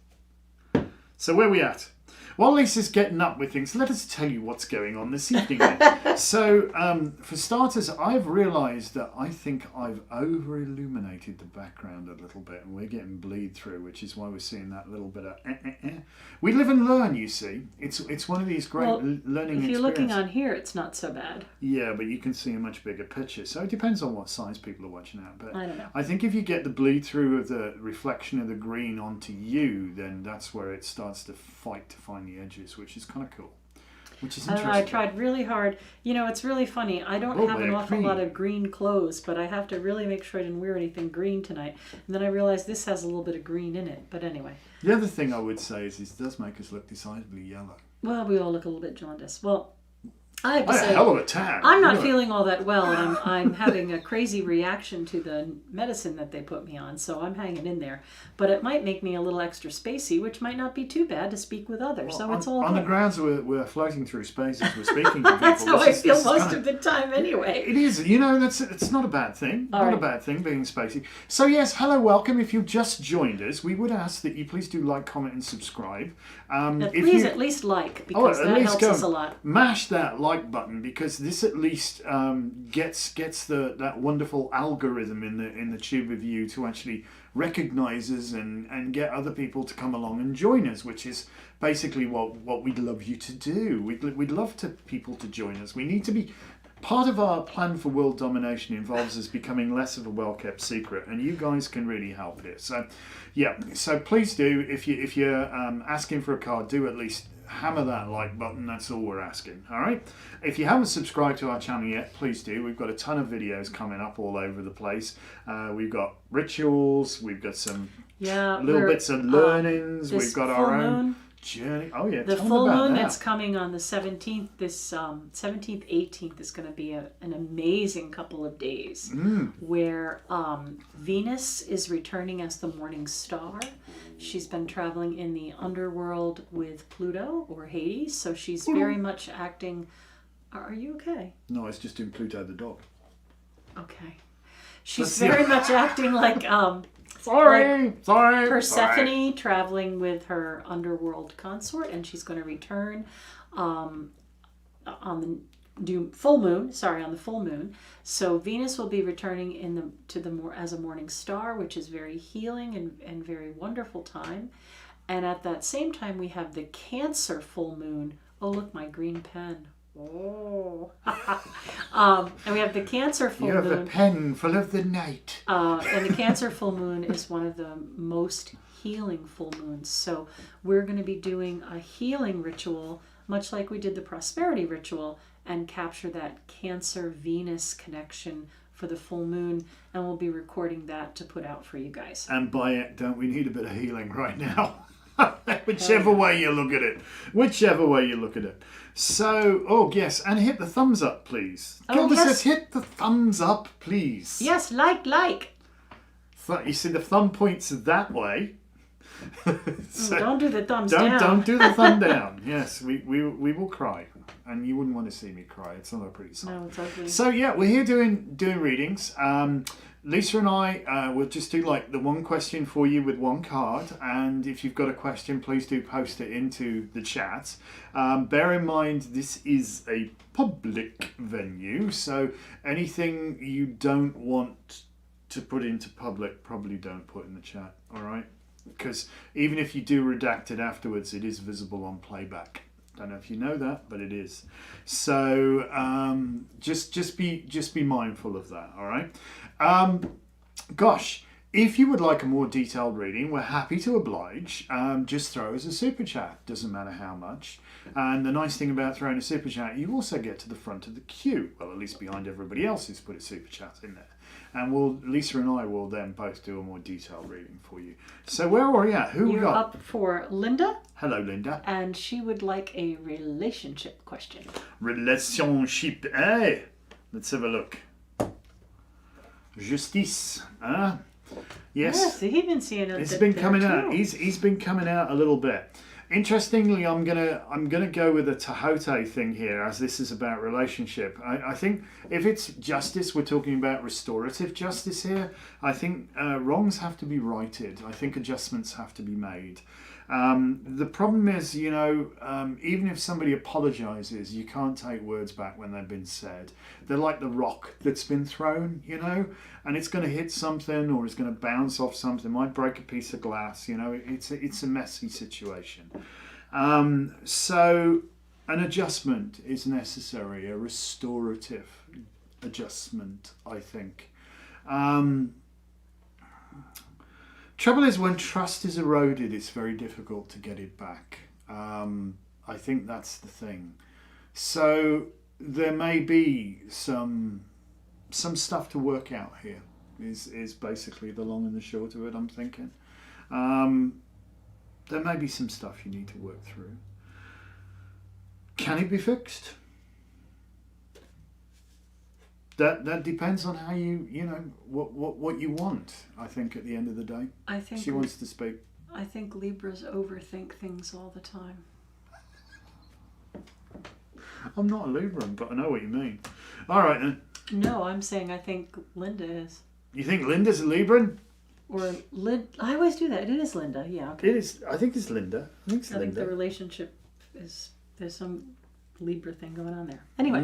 So where are we at? While Lisa's getting up with things, let us tell you what's going on this evening. So, for starters, I've realised that I think I've over-illuminated the background a little bit, and we're getting bleed through, which is why we're seeing that little bit of We live and learn, you see. It's one of these great learning experiences. If you're looking on here, it's not so bad. Yeah, but you can see a much bigger picture. So it depends on what size people are watching at. But I don't know. I think if you get the bleed through of the reflection of the green onto you, then that's where it starts to fight to find the edges, which is kind of cool. Which is interesting. I tried really hard. You know, it's really funny. I don't have an awful lot of green clothes, but I have to really make sure I didn't wear anything green tonight. And then I realized this has a little bit of green in it. But anyway. The other thing I would say is it does make us look decidedly yellow. Well, we all look a little bit jaundiced. Well, I have to say, a hell of a tan. I'm not feeling all that well, and I'm having a crazy reaction to the medicine that they put me on, so I'm hanging in there. But it might make me a little extra spacey, which might not be too bad to speak with others. Well, so it's all on good. the grounds we're floating through space as we're speaking to people. That's how I feel most of the time anyway. It is, you know, it's not a bad thing. All not a right. bad thing being spacey. So yes, hello, welcome. If you've just joined us, we would ask that you please do like, comment and subscribe. Please at least like, because that helps us a lot. Mash that like button, because this at least gets that wonderful algorithm in the tube of you to actually recognise us and get other people to come along and join us, which is basically what we'd love you to do. We'd love people to join us. We need to be... Part of our plan for world domination involves us becoming less of a well-kept secret, and you guys can really help here. So, yeah, so please do, if you're asking for a card, do at least hammer that like button. That's all we're asking. All right. If you haven't subscribed to our channel yet, please do. We've got a ton of videos coming up all over the place. We've got rituals. We've got some little bits of learnings. We've got our own journey. Oh yeah, the full moon that's coming on the 17th. This 17th, 18th is going to be an amazing couple of days where Venus is returning as the morning star. She's been traveling in the underworld with Pluto or Hades, so she's very much acting... Are you okay? No, I was just doing Pluto the dog. Okay. She's very much acting like... Sorry. Persephone traveling with her underworld consort, and she's going to return on the full moon. On the full moon. So Venus will be returning as a morning star, which is very healing and very wonderful time. And at that same time, we have the Cancer full moon. Oh, look, my green pen. Oh. And we have the Cancer full moon. You have a pen full of the night. And the Cancer full moon is one of the most healing full moons. So we're going to be doing a healing ritual, much like we did the prosperity ritual, and capture that Cancer-Venus connection for the full moon. And we'll be recording that to put out for you guys. And by it, don't we need a bit of healing right now? Whichever way you look at it. Whichever way you look at it. So, oh yes, and hit the thumbs up, please. Gilda says, hit the thumbs up, please. Yes, like. You see, the thumb points that way. So don't do the thumbs down. Don't do the thumb down. Yes, we will cry. And you wouldn't want to see me cry. It's not a pretty sight. No, it's ugly. So yeah, we're here doing readings. Lisa and I will just do like the one question for you with one card, and if you've got a question, please do post it into the chat. Bear in mind this is a public venue, so anything you don't want to put into public, probably don't put in the chat. All right, because even if you do redact it afterwards, it is visible on playback. Don't know if you know that, but it is. So just be mindful of that. All right. Gosh, if you would like a more detailed reading, we're happy to oblige. Just throw us a super chat. Doesn't matter how much. And the nice thing about throwing a super chat, you also get to the front of the queue. Well, at least behind everybody else who's put a super chat in there. And Lisa and I will then both do a more detailed reading for you. So where are we at? Who we got? You're up for Linda. Hello, Linda. And she would like a relationship question. Relationship, eh? Let's have a look. Justice, huh? Yes. He's been seeing it. It's been coming out. He's been coming out a little bit. Interestingly, I'm gonna go with a Tahote thing here, as this is about relationship. I think if it's justice, we're talking about restorative justice here. I think wrongs have to be righted. I think adjustments have to be made. The problem is, even if somebody apologizes, you can't take words back when they've been said. They're like the rock that's been thrown, and it's going to hit something, or it's going to bounce off something, might break a piece of glass. It's a messy situation. So an adjustment is necessary, a restorative adjustment, I think. Trouble is, when trust is eroded, it's very difficult to get it back. I think that's the thing. So there may be some stuff to work out here. Is basically the long and the short of it. I'm thinking there may be some stuff you need to work through. Can it be fixed? That depends on how what you want. I think at the end of the day, I think she wants to speak. I think Libras overthink things all the time. I'm not a Libran, but I know what you mean. All right then. No, I'm saying I think Linda is. You think Linda's a Libran? Or I always do that. It is Linda. Yeah. Okay. It is. I think it's Linda. I think the relationship is, there's some Libra thing going on there. Anyway,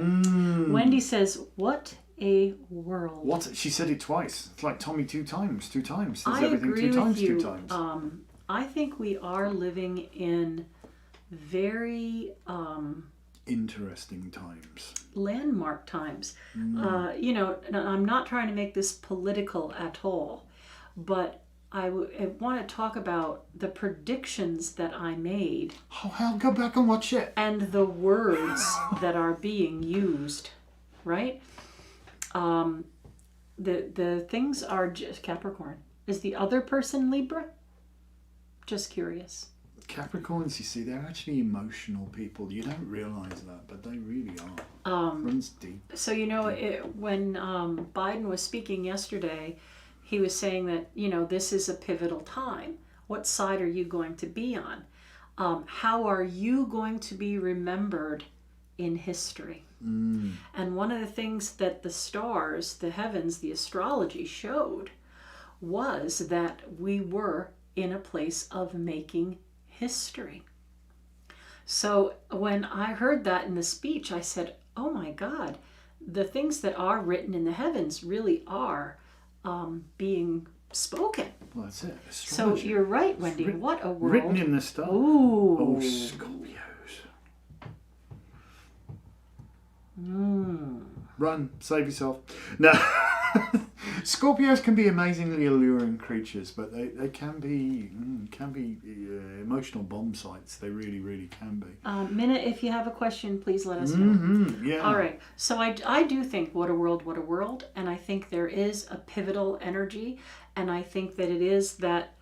Wendy says, "What a world!" What? She said it twice. It's like Tommy two times. There's I everything agree two times, with you. 2 times. I think we are living in very interesting times. Landmark times. I'm not trying to make this political at all, but I want to talk about the predictions that I made. Oh, hell, go back and watch it. And the words that are being used, right? The things are just Capricorn. Is the other person Libra? Just curious. Capricorns, you see, they're actually emotional people. You don't realise that, but they really are. Runs deep. So, when Biden was speaking yesterday, he was saying that, this is a pivotal time. What side are you going to be on? How are you going to be remembered in history? And one of the things that the stars, the heavens, the astrology showed was that we were in a place of making history. So when I heard that in the speech, I said, oh my God, the things that are written in the heavens really are being spoken. Well, that's it. Astrology. So you're right, Wendy. What a world. Written in the stars. Ooh. Oh, Scorpios. Run, save yourself. No. Scorpios can be amazingly alluring creatures, but they can be emotional bomb sites. They really, really can be. Minna, if you have a question, please let us know. Yeah. All right. So I do think what a world, and I think there is a pivotal energy, and I think that it is that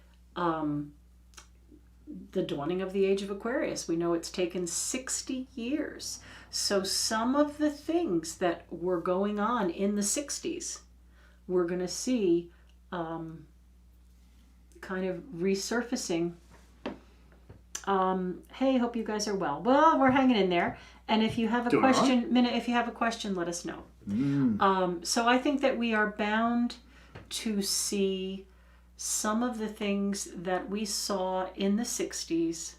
the dawning of the age of Aquarius. We know it's taken 60 years. So some of the things that were going on in the 60s, we're going to see kind of resurfacing. Hey, hope you guys are well. Well, we're hanging in there. And if you have a question, Minna, if you have a question, let us know. So I think that we are bound to see some of the things that we saw in the 60s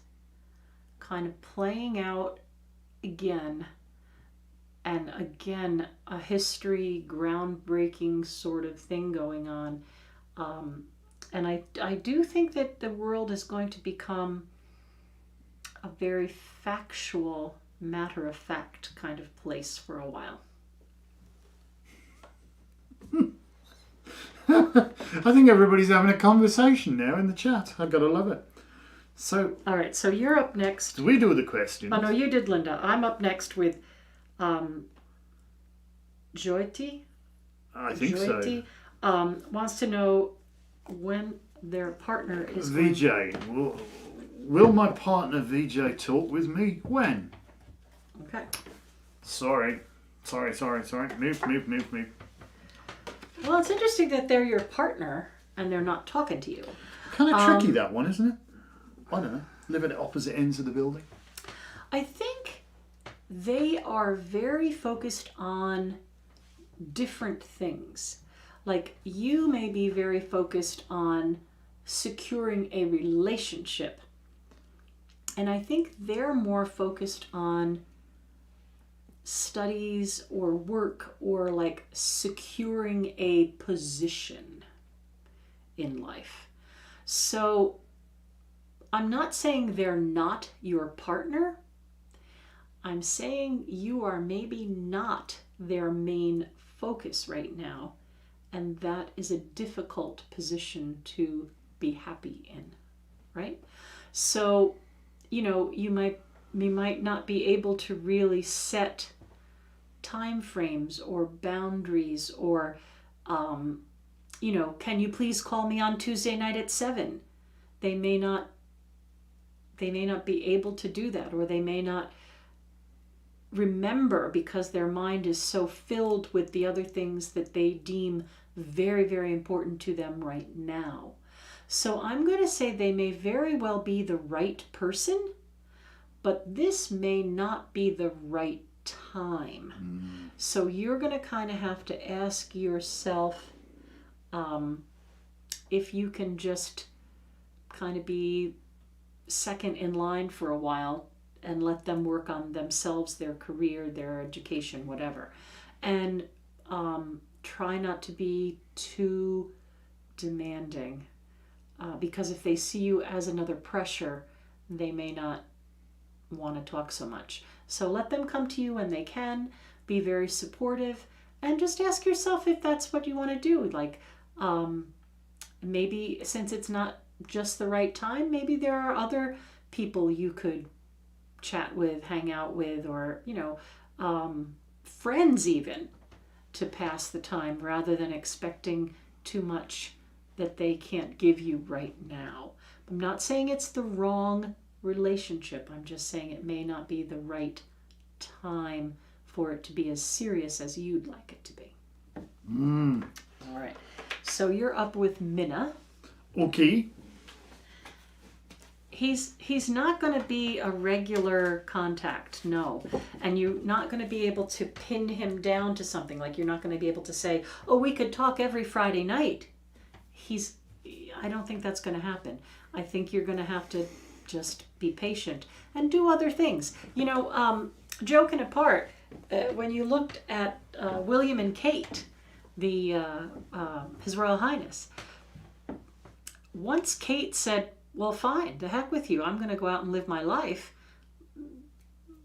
kind of playing out again. And again, a history, groundbreaking sort of thing going on. And I do think that the world is going to become a very factual, matter-of-fact kind of place for a while. I think everybody's having a conversation now in the chat. I've got to love it. So, all right, so you're up next. Do we do the questions? Oh, no, you did, Linda. I'm up next with Jyoti. I think so. Wants to know when their partner is VJ. Will my partner VJ talk with me? When? Okay. Sorry. Move. Well, it's interesting that they're your partner and they're not talking to you. Kind of tricky, that one, isn't it? I don't know. Live at opposite ends of the building. I think they are very focused on different things. Like, you may be very focused on securing a relationship. And I think they're more focused on studies or work or like securing a position in life. So I'm not saying they're not your partner. I'm saying you are maybe not their main focus right now. And that is a difficult position to be happy in, right? So, you might not be able to really set time frames or boundaries or, can you please call me on Tuesday night at 7? They may not be able to do that, or they may not remember because their mind is so filled with the other things that they deem very, very important to them right now. So I'm going to say they may very well be the right person, but this may not be the right time. So you're going to kind of have to ask yourself if you can just kind of be second in line for a while and let them work on themselves, their career, their education, whatever. And try not to be too demanding. Because if they see you as another pressure, they may not want to talk so much. So let them come to you when they can. Be very supportive. And just ask yourself if that's what you want to do. Like, maybe since it's not just the right time, maybe there are other people you could chat with, hang out with, or, friends even, to pass the time rather than expecting too much that they can't give you right now. I'm not saying it's the wrong relationship. I'm just saying it may not be the right time for it to be as serious as you'd like it to be. All right. So you're up with Minna. Okay. He's not going to be a regular contact, no. And you're not going to be able to pin him down to something. Like, you're not going to be able to say, oh, we could talk every Friday night. I don't think that's going to happen. I think you're going to have to just be patient and do other things. Joking apart, when you looked at William and Kate, His Royal Highness, once Kate said, well, fine, the heck with you, I'm going to go out and live my life,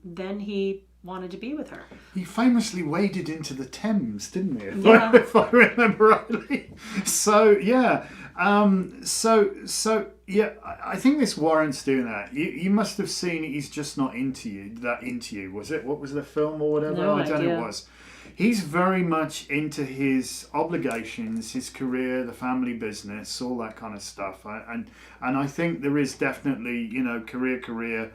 then he wanted to be with her. He famously waded into the Thames, didn't he? Yeah. If I remember rightly. So yeah, yeah, I think this warrants doing that. You must have seen he's just not into you. Was it? What was the film or whatever? No I don't know idea. what it was. He's very much into his obligations, his career, the family business, all that kind of stuff. And I think there is definitely, career.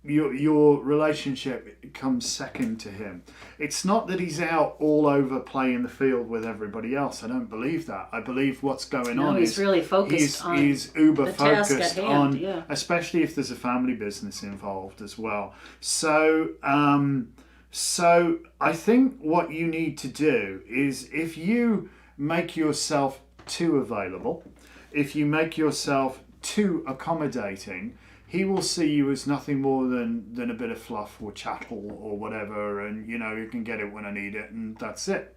Your relationship comes second to him. It's not that he's out all over playing the field with everybody else. I don't believe that. I believe what's going on he's is really focused on he's uber the task at focused hand, on, yeah. especially if there's a family business involved as well. So I think what you need to do is, if you make yourself too available, if you make yourself too accommodating, he will see you as nothing more than a bit of fluff or chattel or whatever, and you can get it when I need it, and that's it.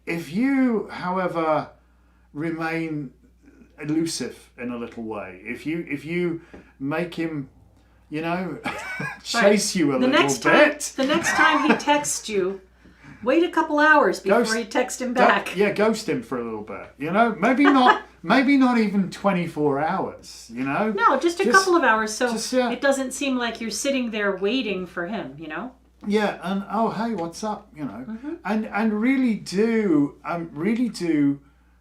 If you, however, remain elusive in a little way, if you make him, chase you a little bit. The next time he texts you, wait a couple hours before you text him back. Ghost him for a little bit. Maybe not even 24 hours. No, just a couple of hours, so yeah. It doesn't seem like you're sitting there waiting for him. Yeah, and oh hey, what's up? And really do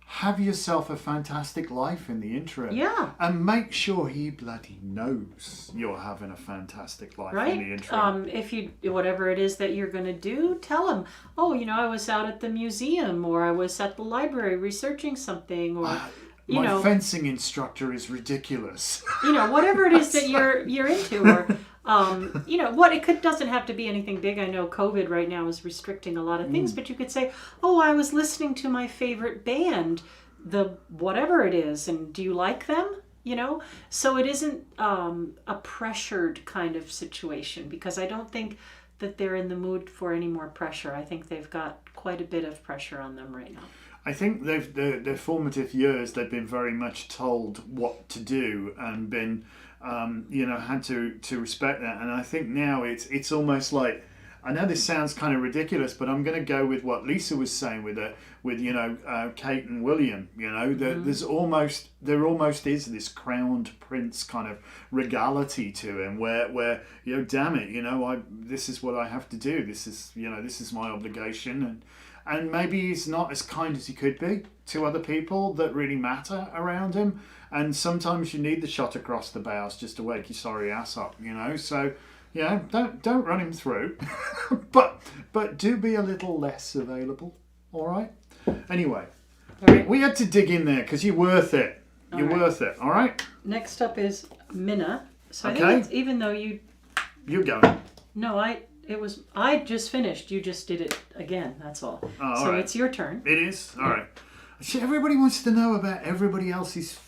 have yourself a fantastic life in the interim. Yeah. And make sure he bloody knows you're having a fantastic life right? in the interim. If you, whatever it is that you're going to do, tell him, I was out at the museum, or I was at the library researching something, or, My fencing instructor is ridiculous. Whatever it is that you're into, or, it doesn't have to be anything big. I know COVID right now is restricting a lot of things, but you could say, I was listening to my favorite band, the whatever it is, and do you like them? So it isn't a pressured kind of situation, because I don't think that they're in the mood for any more pressure. I think they've got quite a bit of pressure on them right now. I think their formative years, they've been very much told what to do and been, had to respect that. And I think now it's almost like, I know this sounds kind of ridiculous, but I'm going to go with what Lisa was saying with Kate and William. There almost is this crowned prince kind of regality to him, where damn it, this is what I have to do. This is my obligation, and maybe he's not as kind as he could be to other people that really matter around him. And sometimes you need the shot across the bows just to wake your sorry ass up. So. Yeah, don't run him through, but do be a little less available. All right. Anyway, we had to dig in there because you're worth it. You're worth it. All right. Next up is Minna. So okay. I think even though you're going. No, I just finished. You just did it again. That's all. Oh, so right. It's your turn. It is. All right. See, everybody wants to know about everybody else's.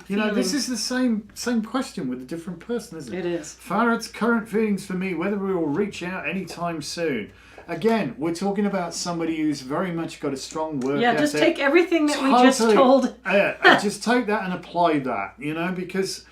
This is the same question with a different person, isn't it? It is. Farad's current feelings for me, whether we will reach out anytime soon. Again, we're talking about somebody who's very much got a strong work ethic. Just take everything that we just told. Just take that and apply that, because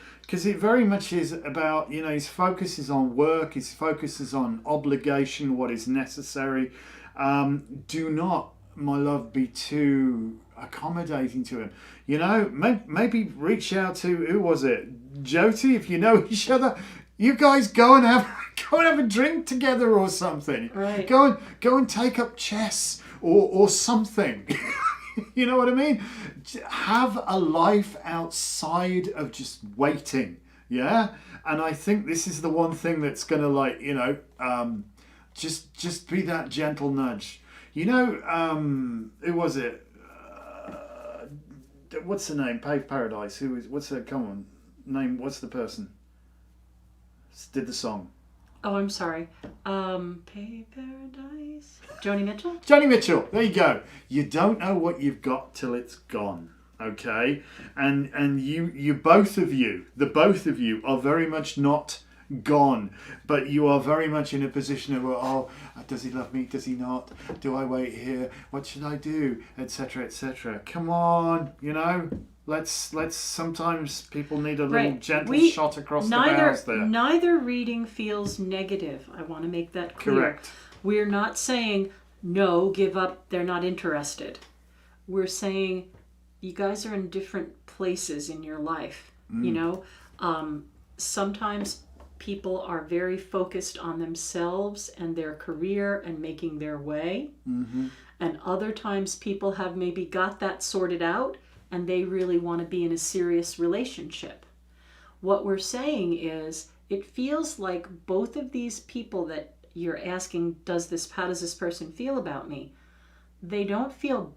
it very much is about, his focus is on work, his focus is on obligation, what is necessary. Do not, my love, be too accommodating to him. Maybe reach out to, who was it, Jyoti, if you know each other. You guys go and have a drink together or something. Right. Go and take up chess or something. You know what I mean? Have a life outside of just waiting. Yeah. And I think this is the one thing that's gonna just be that gentle nudge. Who was it? What's the name? Pave Paradise. What's the, come on, name, what's the person? Did the song. Oh, I'm sorry. Pave Paradise? Joni Mitchell? Joni Mitchell, there you go. You don't know what you've got till it's gone. Okay? And you both of you are very much not gone, but you are very much in a position of, does he love me, does he not, do I wait here, what should I do, etc., etc. Come on, let's sometimes people need a little Right. gentle shot across the bows there. Neither reading feels negative. I want to make that clear. Correct. We're not saying, no, give up, they're not interested. We're saying, you guys are in different places in your life. You know, sometimes people are very focused on themselves and their career and making their way. And other times people have maybe got that sorted out and they really want to be in a serious relationship. What we're saying is, it feels like both of these people that you're asking, how does this person feel about me? They don't feel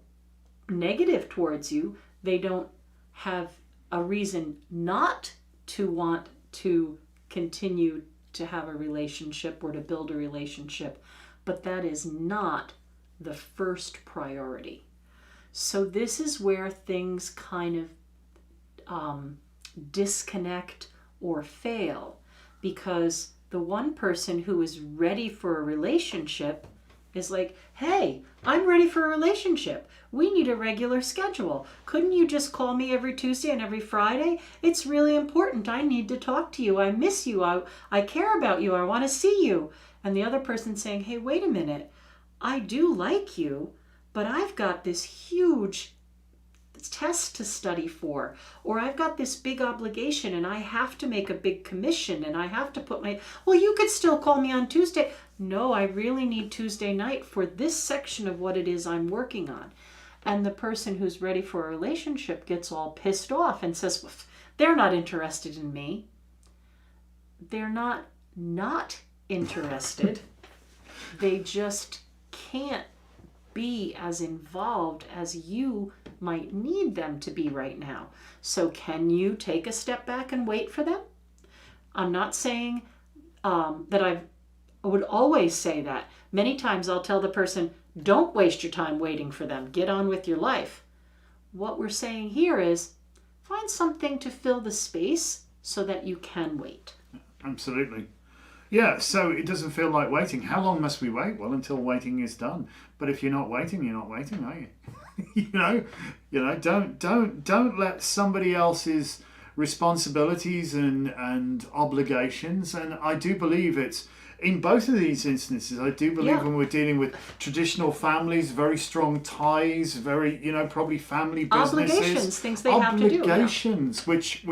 negative towards you. They don't have a reason not to want to continue to have a relationship or to build a relationship, but that is not the first priority. So this is where things kind of disconnect or fail, because the one person who is ready for a relationship is like, hey, I'm ready for a relationship. We need a regular schedule. Couldn't you just call me every Tuesday and every Friday? It's really important. I need to talk to you. I miss you. I care about you. I want to see you. And the other person saying, hey, wait a minute. I do like you, but I've got this huge test to study for, or I've got this big obligation and I have to make a big commission and I have to put well, you could still call me on Tuesday. No, I really need Tuesday night for this section of what it is I'm working on. And the person who's ready for a relationship gets all pissed off and says, well, they're not interested in me. They're not interested. They just can't be as involved as you might need them to be right now. So can you take a step back and wait for them? I'm not saying that I would always say that. Many times I'll tell the person, don't waste your time waiting for them. Get on with your life. What we're saying here is, find something to fill the space so that you can wait. Absolutely. Yeah, so it doesn't feel like waiting. How long must we wait? Well, until waiting is done. But if you're not waiting, you're not waiting, are you? Don't let somebody else's responsibilities and obligations. And I do believe it's in both of these instances. I do believe when we're dealing with traditional families, very strong ties, very probably family businesses, obligations, things they have to do, obligations, which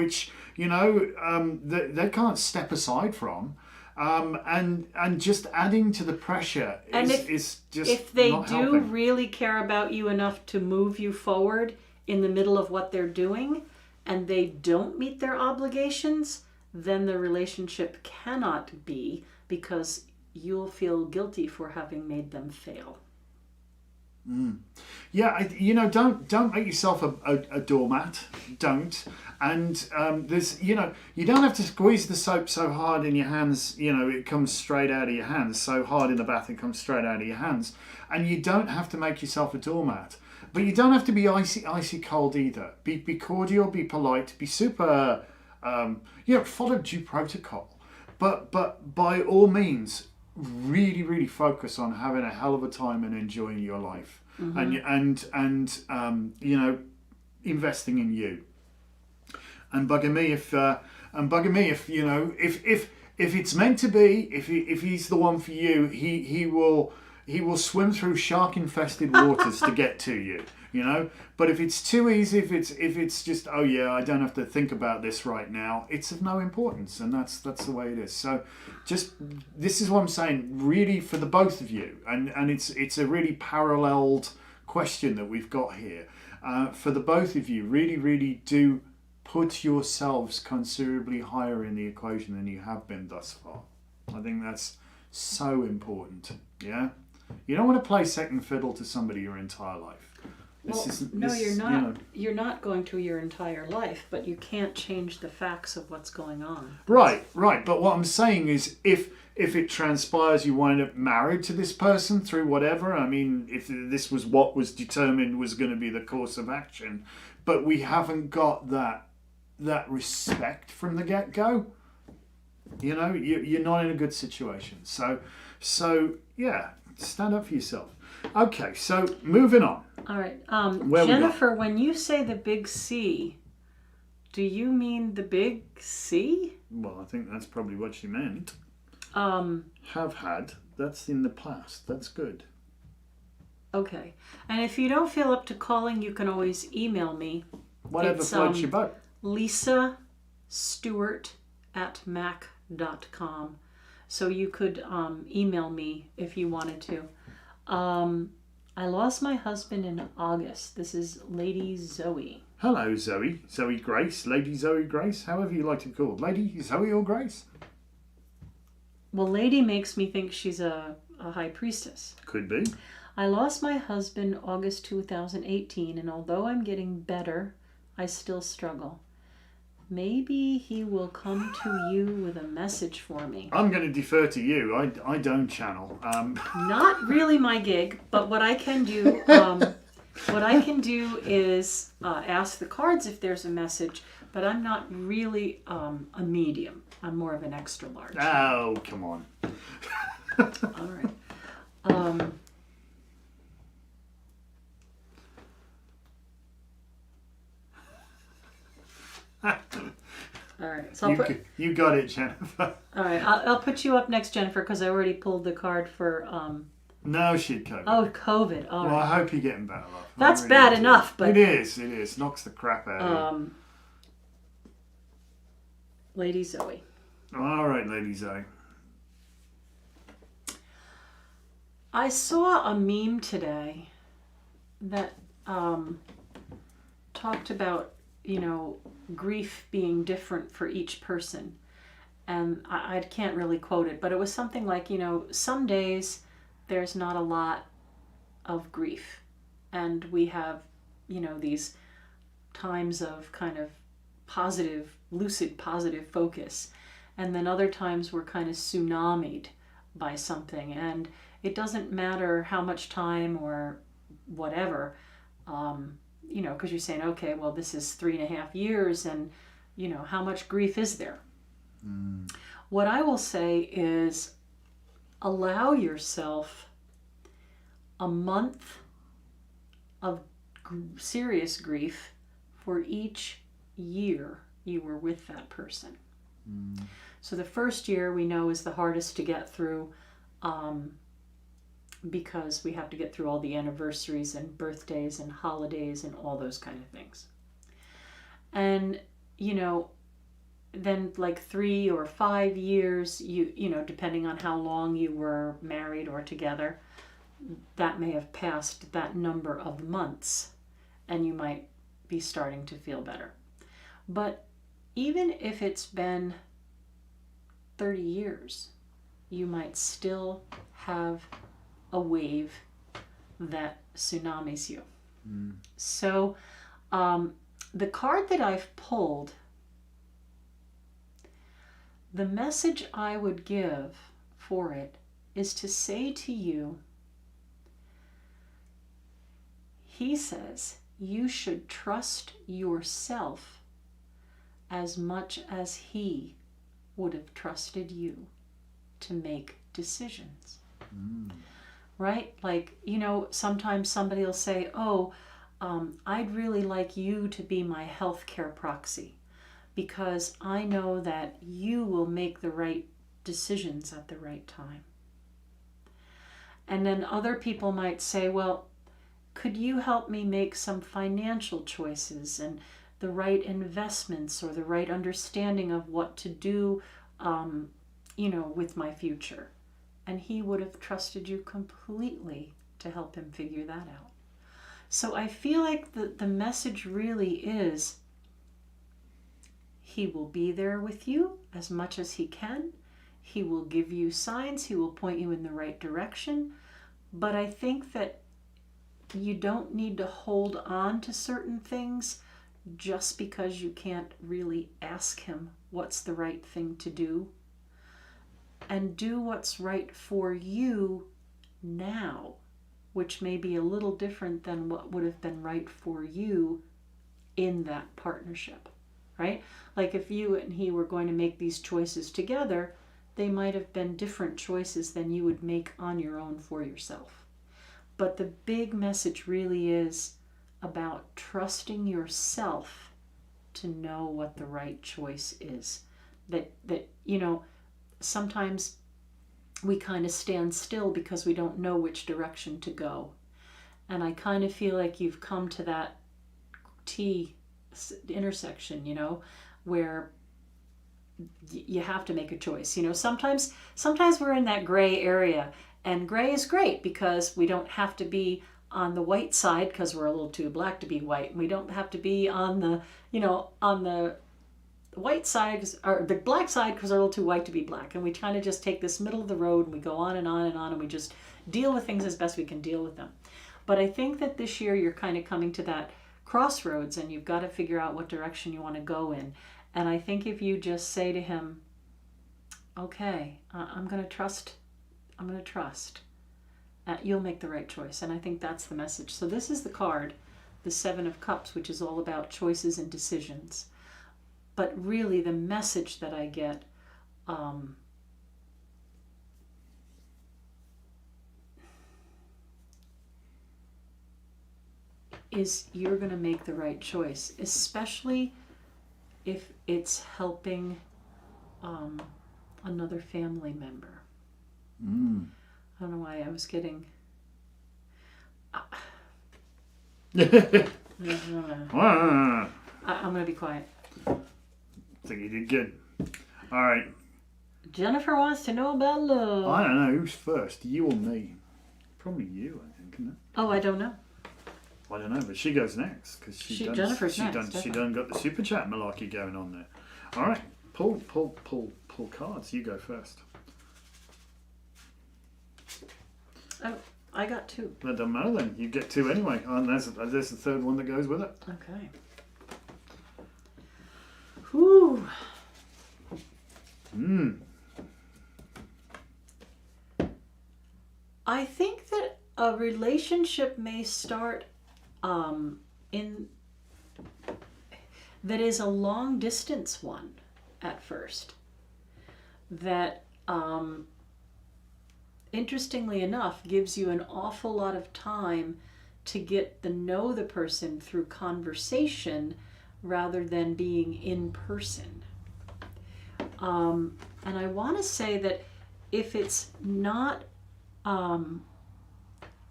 they can't step aside from. And just adding to the pressure is just if they not do helping. really care about you enough to move you forward in the middle of what they're doing, and they don't meet their obligations, then the relationship cannot be, because you'll feel guilty for having made them fail. Yeah, don't make yourself a doormat. Don't. And there's, you don't have to squeeze the soap so hard in your hands, it comes straight out of your hands. So hard in the bath, it comes straight out of your hands. And you don't have to make yourself a doormat. But you don't have to be icy cold either. Be cordial, be polite, be super, follow due protocol. But by all means, really, really focus on having a hell of a time and enjoying your life, and investing in you. And bugging me if it's meant to be, if he's the one for you, he will swim through shark infested waters to get to you. But if it's too easy, if it's just, oh yeah, I don't have to think about this right now, it's of no importance, and that's the way it is. So this is what I'm saying, really, for the both of you, and it's a really paralleled question that we've got here. For the both of you, really, really do put yourselves considerably higher in the equation than you have been thus far. I think that's so important. Yeah, you don't want to play second fiddle to somebody your entire life. You're not. You're not going to your entire life, but you can't change the facts of what's going on. Right. But what I'm saying is, if it transpires you wind up married to this person through whatever, I mean, if this was what was determined was going to be the course of action, but we haven't got that respect from the get-go, you're not in a good situation. So yeah, stand up for yourself. Okay, so moving on. All right, Jennifer, when you say the big C, Do you mean the big C? Well, I think that's probably what she meant. Um, Have had. That's in the past. That's good. okay. And if you don't feel up to calling, you can always email me. Whatever floats your boat. Lisa Stewart at mac.com. So you could email me if you wanted to. I lost my husband in August. This is Lady Zoe. Hello, Zoe. Zoe Grace. Lady Zoe Grace. However you like to be called. Lady Zoe or Grace? Well, lady makes me think she's a high priestess. Could be. I lost my husband August 2018, and although I'm getting better, I still struggle. Maybe he will come to you with a message for me. I'm going to defer to you. I don't channel. Not really my gig, but what I can do, is ask the cards if there's a message. But I'm not really a medium. I'm more of an extra large. Oh, come on. All right. All right. So you got it, Jennifer. All right. I'll put you up next, Jennifer, because I already pulled the card for. No, she had COVID. Oh, COVID. All well, right. I hope you're getting better, love. That's bad enough, but it is. Knocks the crap out of you. Lady Zoe. All right, Lady Zoe. I saw a meme today that talked about, grief being different for each person. And I can't really quote it, but it was something like, some days there's not a lot of grief. And we have, these times of kind of positive, lucid, positive focus. And then other times we're kind of tsunamied by something. And it doesn't matter how much time or whatever, because you're saying, okay, well, this is 3.5 years and, how much grief is there? Mm. What I will say is allow yourself a month of serious grief for each year you were with that person. Mm. So the first year we know is the hardest to get through, because we have to get through all the anniversaries and birthdays and holidays and all those kind of things. And, then like 3 or 5 years, depending on how long you were married or together, that may have passed that number of months and you might be starting to feel better. But even if it's been 30 years, you might still have a wave that tsunamis you. Mm. So the card that I've pulled, the message I would give for it is to say to you, he says, you should trust yourself as much as he would have trusted you to make decisions. Mm. Right? Like, sometimes somebody will say, I'd really like you to be my healthcare proxy because I know that you will make the right decisions at the right time. And then other people might say, well, could you help me make some financial choices and the right investments or the right understanding of what to do, with my future? And he would have trusted you completely to help him figure that out. So I feel like the message really is he will be there with you as much as he can. He will give you signs. He will point you in the right direction. But I think that you don't need to hold on to certain things just because you can't really ask him what's the right thing to do. And do what's right for you now, which may be a little different than what would have been right for you in that partnership, right? Like if you and he were going to make these choices together, they might have been different choices than you would make on your own for yourself. But the big message really is about trusting yourself to know what the right choice is. That sometimes we kind of stand still because we don't know which direction to go. And I kind of feel like you've come to that T intersection, where you have to make a choice. Sometimes we're in that gray area, and gray is great because we don't have to be on the white side because we're a little too black to be white. We don't have to be on the white side or the black side because we're a little too white to be black. And we kind of just take this middle of the road and we go on and on and on, and we just deal with things as best we can deal with them. But I think that this year you're kind of coming to that crossroads, and you've got to figure out what direction you want to go in. And I think if you just say to him, okay, I'm going to trust, you'll make the right choice. And I think that's the message. So this is the card, the Seven of Cups, which is all about choices and decisions. But really the message that I get is you're going to make the right choice, especially if it's helping another family member. I don't know why I was getting... I'm going to be quiet. I think you did good. All right. Jennifer wants to know about love. I don't know. Who's first? You or me? Probably you, I think, isn't it? Oh, I don't know. I don't know, but she goes next because Jennifer's next. She done got the super chat malarkey going on there. All right. Pull cards. You go first. Oh, I got two. That doesn't matter then. You get two anyway. And there's the third one that goes with it. Okay. Whew. I think that a relationship may start that is a long distance one at first. That interestingly enough gives you an awful lot of time to get to know the person through conversation rather than being in person. And I want to say that if it's not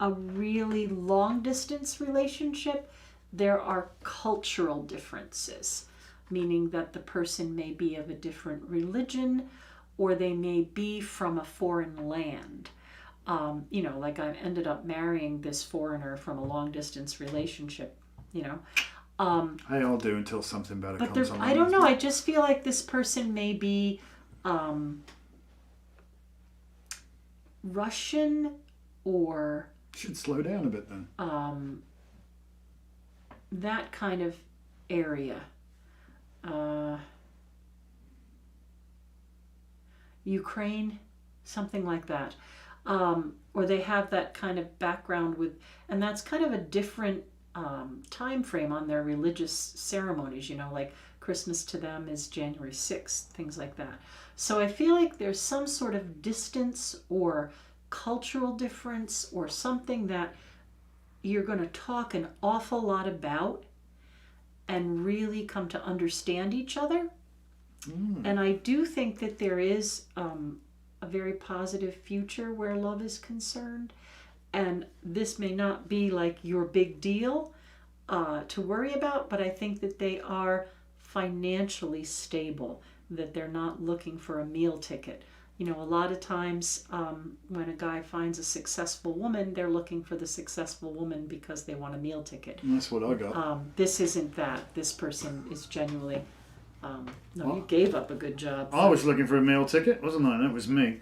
a really long distance relationship, there are cultural differences, meaning that the person may be of a different religion or they may be from a foreign land. Like I ended up marrying this foreigner from a long distance relationship, They all do until something better comes along. I don't know. I just feel like this person may be Russian or... Should slow down a bit then. That kind of area. Ukraine, something like that. Or they have that kind of background with... And that's kind of a different... time frame on their religious ceremonies, like Christmas to them is January 6th, things like that. So I feel like there's some sort of distance or cultural difference or something that you're going to talk an awful lot about and really come to understand each other. And I do think that there is a very positive future where love is concerned. And this may not be like your big deal to worry about, but I think that they are financially stable, that they're not looking for a meal ticket. A lot of times when a guy finds a successful woman, they're looking for the successful woman because they want a meal ticket. That's what I got. This isn't that. This person is genuinely... you gave up a good job. I was looking for a meal ticket, wasn't I? That was me.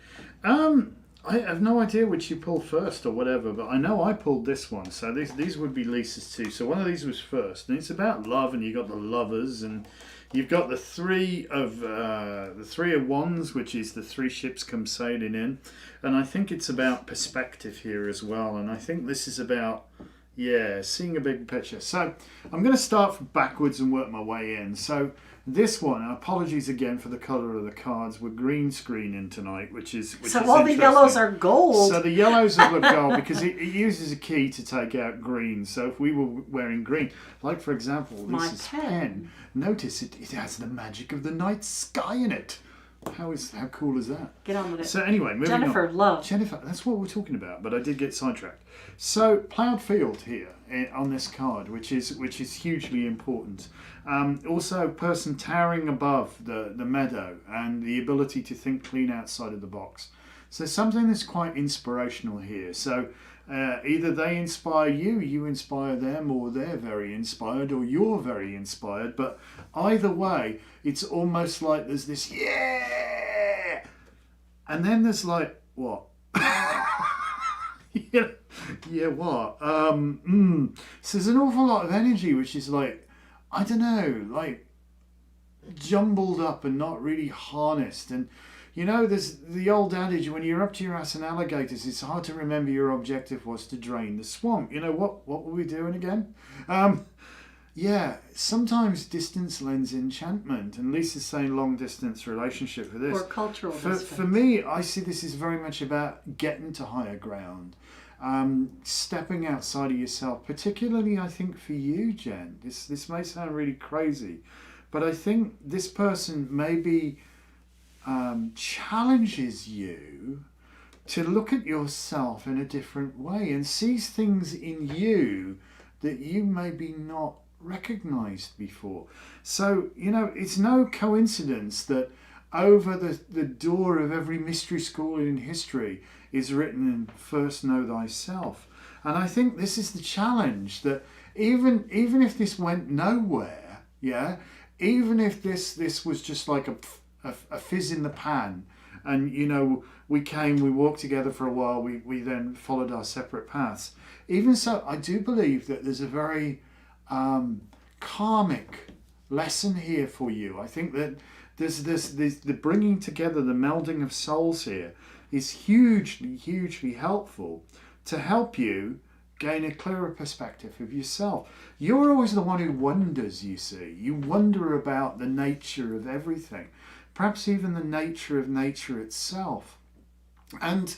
I have no idea which you pulled first or whatever, but I know I pulled this one. So these would be Lisa's too. So one of these was first, and it's about love, and you got the lovers, and you've got the three of wands, which is the three ships come sailing in, and I think it's about perspective here as well. And I think this is about Yeah, seeing a big picture. So I'm going to start from backwards and work my way in. So this one, apologies again for the colour of the cards. We're green screening tonight, which is So all the yellows are gold. So the yellows are the gold because it uses a key to take out green. So if we were wearing green, like for example, Lisa's pen. Notice it has the magic of the night sky in it. How cool is that? Get on with it. So anyway, moving Jennifer, on. love. Jennifer, that's what we're talking about, but I did get sidetracked. So ploughed field here on this card, which is hugely important. Also, person towering above the meadow and the ability to think clean outside of the box. So something that's quite inspirational here. So either they inspire you, you inspire them, or they're very inspired, or you're very inspired. But either way, it's almost like there's this yeah, and then there's like what? yeah, what? So there's an awful lot of energy, which is like, I don't know, like jumbled up and not really harnessed. And you know, there's the old adage, when you're up to your ass in alligators, it's hard to remember your objective was to drain the swamp. You know, what were we doing again? Yeah, sometimes distance lends enchantment, and Lisa's saying long distance relationship for this. Or cultural distance. For me, I see this is very much about getting to higher ground, stepping outside of yourself, particularly I think for you, Jen. This may sound really crazy, but I think this person maybe challenges you to look at yourself in a different way and sees things in you that you maybe not recognized before. So, you know, it's no coincidence that over the door of every mystery school in history is written, first know thyself. And I think this is the challenge, that even if this went nowhere, yeah, even if this was just like a fizz in the pan, and you know, we walked together for a while, we then followed our separate paths. Even so, I do believe that there's a very karmic lesson here for you. I think that there's the bringing together, the melding of souls here is hugely helpful to help you gain a clearer perspective of yourself. You're always the one who wonders, you see. You wonder about the nature of everything, perhaps even the nature of nature itself. And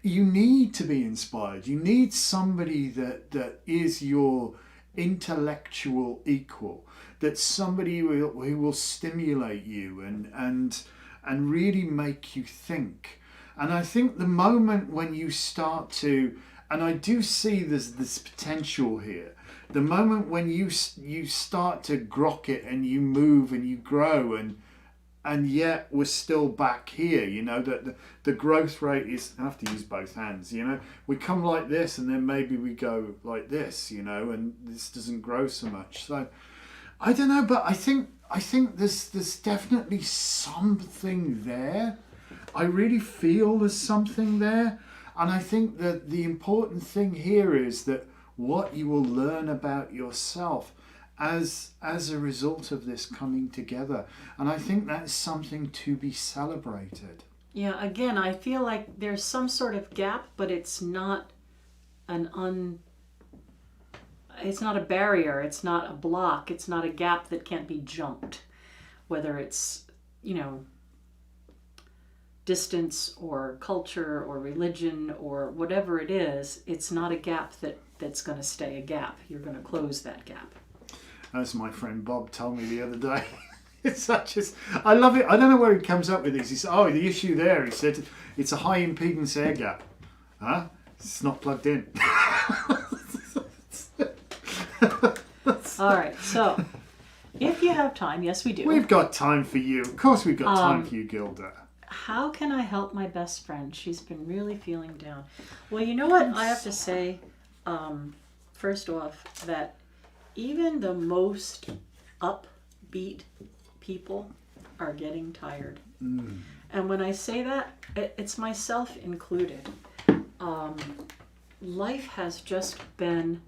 you need to be inspired. You need somebody that is your intellectual equal, that's somebody who will stimulate you and really make you think. And I think the moment when you start to, and I do see there's this potential here, the moment when you start to grok it and you move and you grow, and yet we're still back here, you know, that the growth rate is, I have to use both hands, you know, we come like this and then maybe we go like this, you know, and this doesn't grow so much. So I don't know, but I think there's definitely something there. I really feel there's something there. And I think that the important thing here is that what you will learn about yourself as a result of this coming together. And I think that's something to be celebrated. Yeah, again, I feel like there's some sort of gap, but it's not it's not a barrier, it's not a block, it's not a gap that can't be jumped. Whether it's, you know, distance or culture or religion or whatever it is, it's not a gap that's going to stay a gap. You're going to close that gap. As my friend Bob told me the other day. It's such as, I love it. I don't know where he comes up with these. He said, oh, the issue there, he said, it's a high impedance air gap. Huh? It's not plugged in. All right, so if you have time, yes we do. We've got time for you. Of course we've got time for you, Gilda. How can I help my best friend? She's been really feeling down. Well, you know what? I have to say, first off, that even the most upbeat people are getting tired. And when I say that, it's myself included. Life has just been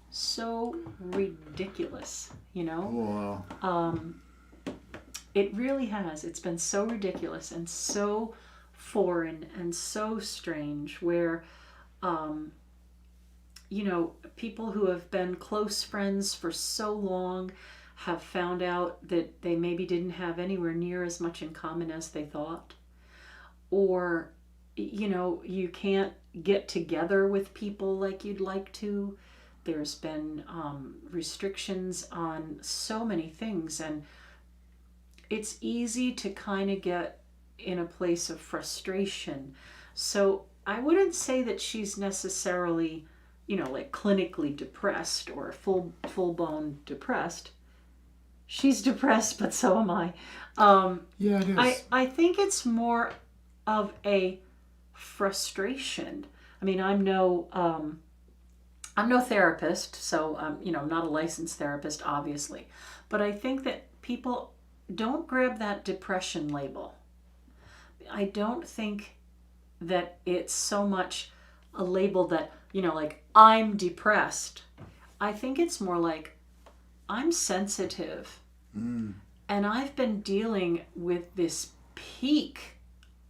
so ridiculous, you know? Wow. It really has. It's been so ridiculous and so foreign and so strange, where people who have been close friends for so long have found out that they maybe didn't have anywhere near as much in common as they thought. Or, you can't get together with people like you'd like to. There's been restrictions on so many things, and it's easy to kind of get in a place of frustration. So I wouldn't say that she's necessarily, like clinically depressed or full-blown depressed. She's depressed, but so am I. Yeah, it is. I think it's more of a frustration. I mean, I'm no therapist, so I'm not a licensed therapist, obviously. But I think that people don't grab that depression label. I don't think that it's so much a label that, like, I'm depressed. I think it's more like, I'm sensitive. And I've been dealing with this peak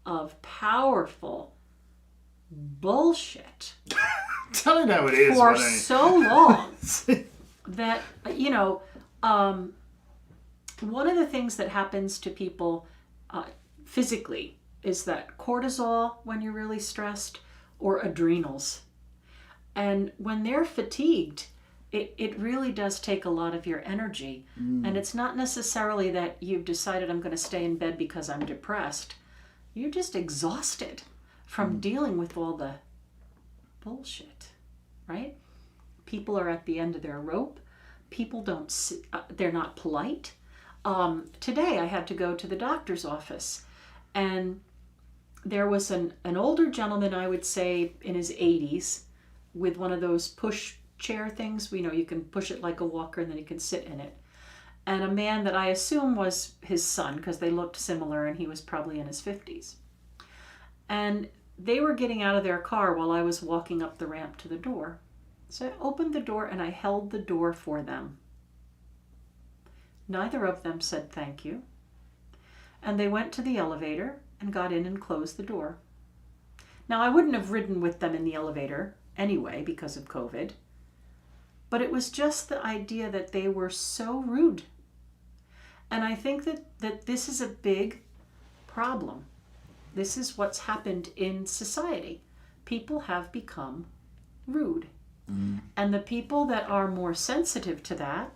of powerful bullshit Tell it how it is. for so long that, one of the things that happens to people physically is that cortisol when you're really stressed, or adrenals. And when they're fatigued, it really does take a lot of your energy. And it's not necessarily that you've decided, I'm going to stay in bed because I'm depressed. You're just exhausted from dealing with all the bullshit, right? People are at the end of their rope. People they're not polite. Today I had to go to the doctor's office, and there was an older gentleman, I would say in his 80s, with one of those push chair things. You can push it like a walker and then you can sit in it. And a man that I assume was his son, because they looked similar, and he was probably in his 50s. And they were getting out of their car while I was walking up the ramp to the door. So I opened the door and I held the door for them. Neither of them said thank you. And they went to the elevator and got in and closed the door. Now, I wouldn't have ridden with them in the elevator anyway because of COVID. But it was just the idea that they were so rude. And I think that this is a big problem. This is what's happened in society. People have become rude. And the people that are more sensitive to that,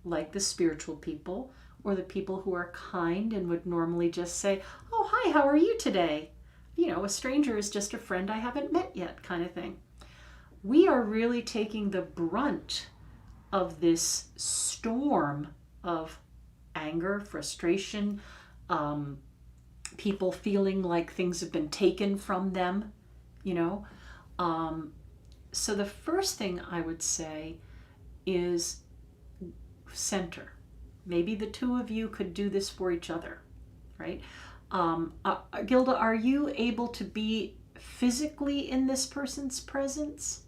like the spiritual people, or the people who are kind and would normally just say, oh, hi, how are you today? A stranger is just a friend I haven't met yet, kind of thing. We are really taking the brunt of this storm of anger, frustration, people feeling like things have been taken from them, So the first thing I would say is center. Maybe the two of you could do this for each other, right? Gilda, are you able to be physically in this person's presence?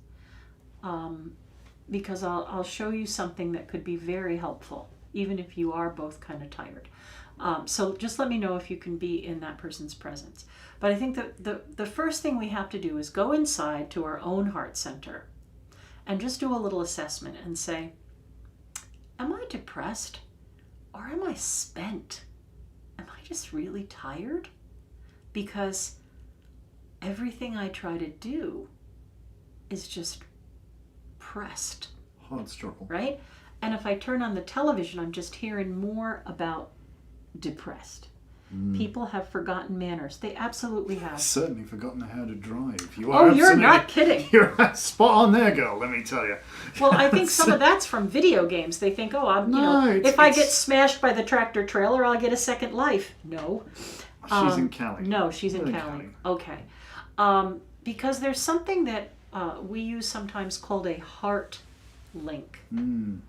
Because I'll show you something that could be very helpful, even if you are both kind of tired. So just let me know if you can be in that person's presence. But I think that the first thing we have to do is go inside to our own heart center and just do a little assessment and say, am I depressed or am I spent? Am I just really tired? Because everything I try to do is just pressed. Hard struggle. Right? And if I turn on the television, I'm just hearing more about depressed. People have forgotten manners. They absolutely have. Certainly forgotten how to drive. You're not kidding. You're spot on there, girl, let me tell you. Well, I think some of that's from video games. They think, if I get smashed by the tractor trailer, I'll get a second life. No. She's in Cali. No, she's in Cali. Okay. Because there's something that we use sometimes called a heart link. And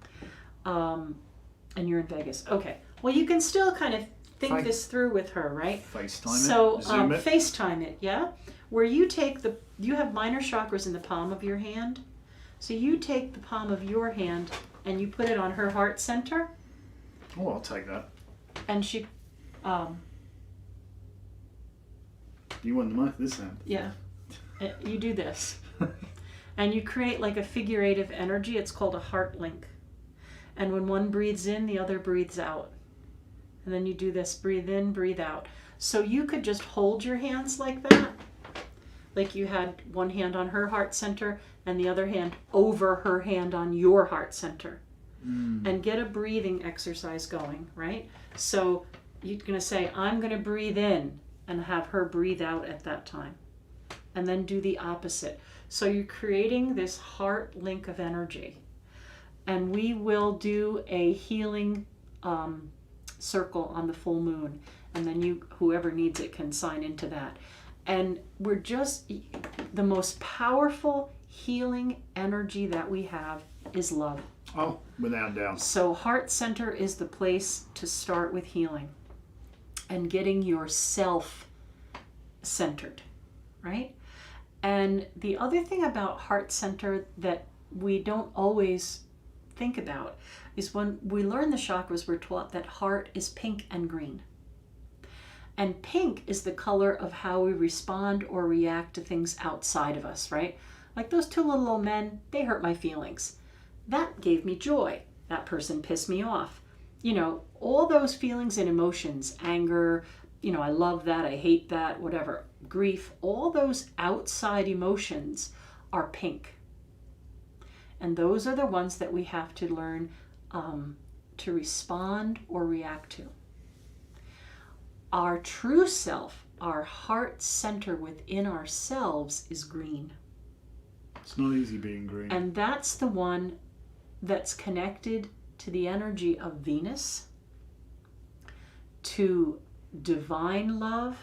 you're in Vegas. Okay. Well, you can still kind of think this through with her, right? FaceTime so, it. Zoom it. FaceTime it, yeah? Where you you have minor chakras in the palm of your hand. So you take the palm of your hand and you put it on her heart center. Oh, I'll take that. And she, You want the mic this hand? yeah. You do this. And you create like a figurative energy. It's called a heart link. And when one breathes in, the other breathes out. And then you do this, breathe in, breathe out. So you could just hold your hands like that. Like you had one hand on her heart center and the other hand over her hand on your heart center. And get a breathing exercise going, right? So you're going to say, I'm going to breathe in, and have her breathe out at that time. And then do the opposite. So you're creating this heart link of energy. And we will do a healing circle on the full moon. And then whoever needs it can sign into that. And we're just, the most powerful healing energy that we have is love. Oh, without doubt. So heart center is the place to start with healing and getting yourself centered, right? And the other thing about heart center that we don't always think about is when we learn the chakras, we're taught that heart is pink and green. And pink is the color of how we respond or react to things outside of us, right? Like those two little old men, they hurt my feelings. That gave me joy. That person pissed me off. You know, all those feelings and emotions, anger, you know, I love that, I hate that, whatever, grief, all those outside emotions are pink. And those are the ones that we have to learn to respond or react to. Our true self, our heart center within ourselves is green. It's not easy being green. And that's the one that's connected to the energy of Venus, to divine love,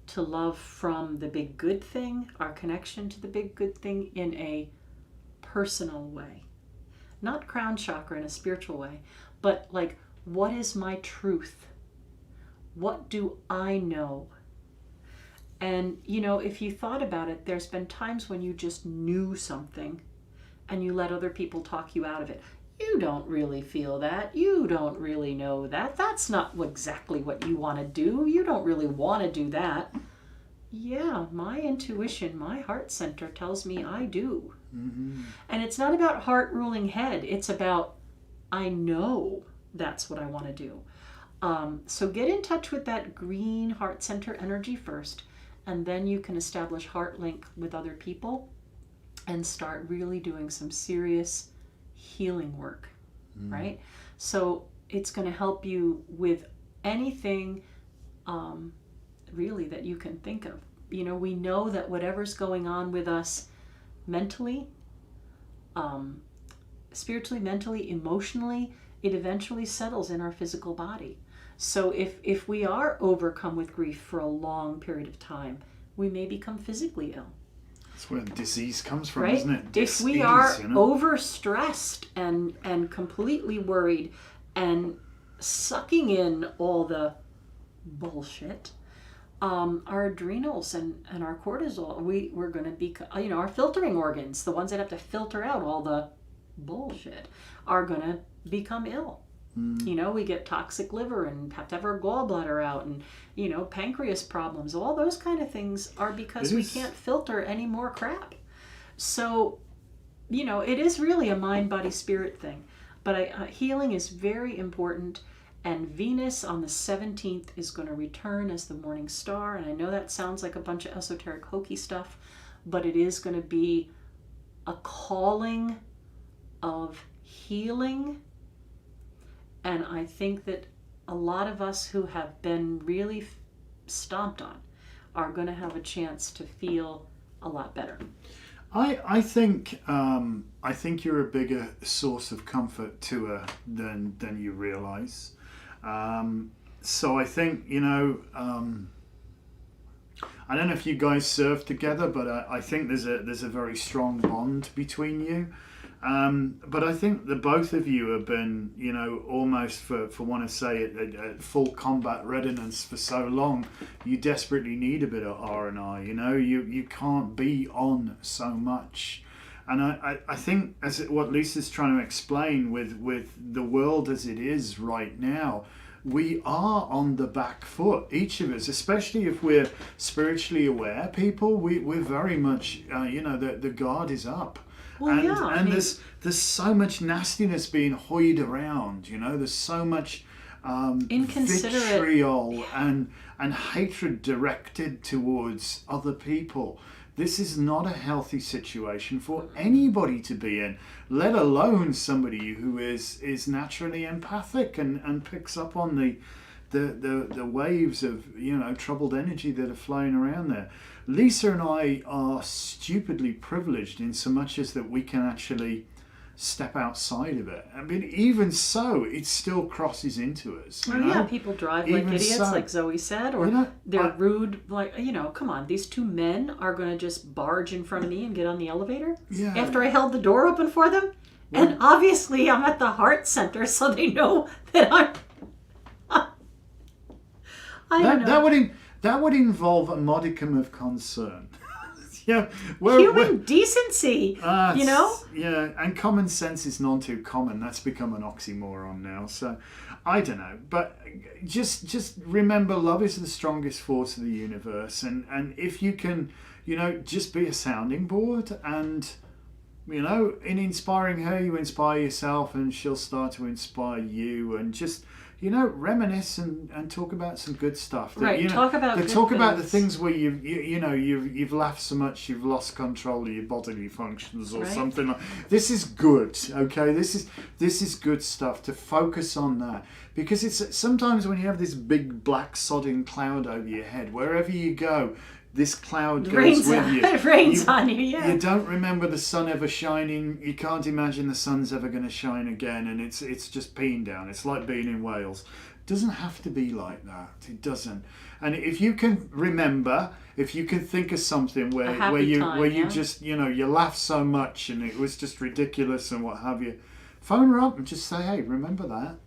to love from the big good thing, our connection to the big good thing in a personal way. Not crown chakra in a spiritual way, but like, what is my truth? What do I know? And, you know, if you thought about it, there's been times when you just knew something and you let other people talk you out of it. You don't really feel that. You don't really know that. That's not exactly what you want to do. You don't really want to do that. Yeah, my intuition, my heart center tells me I do. Mm-hmm. And it's not about heart ruling head. It's about, I know that's what I want to do. So get in touch with that green heart center energy first, and then you can establish heart link with other people and start really doing some serious healing work, right? So it's going to help you with anything really that you can think of. You know, we know that whatever's going on with us mentally, spiritually, mentally, emotionally, it eventually settles in our physical body. So if we are overcome with grief for a long period of time, we may become physically ill. That's where disease comes from, right? isn't it? If we are overstressed and completely worried and sucking in all the bullshit, our adrenals and our cortisol, we're going to be, you know, our filtering organs, the ones that have to filter out all the bullshit, are going to become ill. You know, we get toxic liver and have to have our gallbladder out, and, you know, pancreas problems. All those kind of things are because we can't filter any more crap. So, you know, it is really a mind, body, spirit thing. But healing is very important. And Venus on the 17th is going to return as the morning star. And I know that sounds like a bunch of esoteric hokey stuff, but it is going to be a calling of healing. And I think that a lot of us who have been really stomped on are going to have a chance to feel a lot better. I think you're a bigger source of comfort to her than you realize. So I think, you know, I don't know if you guys serve together, but I think there's a very strong bond between you. But I think the both of you have been, you know, almost for want to say it, at full combat readiness for so long. You desperately need a bit of R&R, you know. You can't be on so much. And I think what Lisa's trying to explain with the world as it is right now, we are on the back foot, each of us, especially if we're spiritually aware people. We're very much, the guard is up. Well, and yeah, and there's so much nastiness being hoyed around, there's so much inconsiderate vitriol and hatred directed towards other people. This is not a healthy situation for anybody to be in, let alone somebody who is naturally empathic and picks up on the waves of troubled energy that are flowing around there. Lisa and I are stupidly privileged in so much as that we can actually step outside of it. I mean, even so, it still crosses into us. Yeah, people drive like Even idiots, so. like Zoe said, or they're rude. Like, come on, these two men are going to just barge in front of me and get on the elevator after I held the door open for them. Well, and obviously, I'm at the heart center, so they know that I'm. I don't know. That would involve a modicum of concern. Human decency, Yeah, and common sense is none too common. That's become an oxymoron now. So, I don't know. But just remember, love is the strongest force of the universe. And if you can, just be a sounding board. And, in inspiring her, you inspire yourself. And she'll start to inspire you. And just... reminisce and talk about some good stuff. Talk about the things where you've laughed so much you've lost control of your bodily functions or something like. This is good, okay? This is good stuff to focus on that, because it's sometimes when you have this big black sodding cloud over your head, wherever you go, this cloud goes with you. It rains on you, yeah. You don't remember the sun ever shining. You can't imagine the sun's ever going to shine again, and it's just peeing down. It's like being in Wales. It doesn't have to be like that. It doesn't. And if you can remember, if you can think of something where you just you laugh so much and it was just ridiculous and what have you, phone her up and just say, hey, remember that.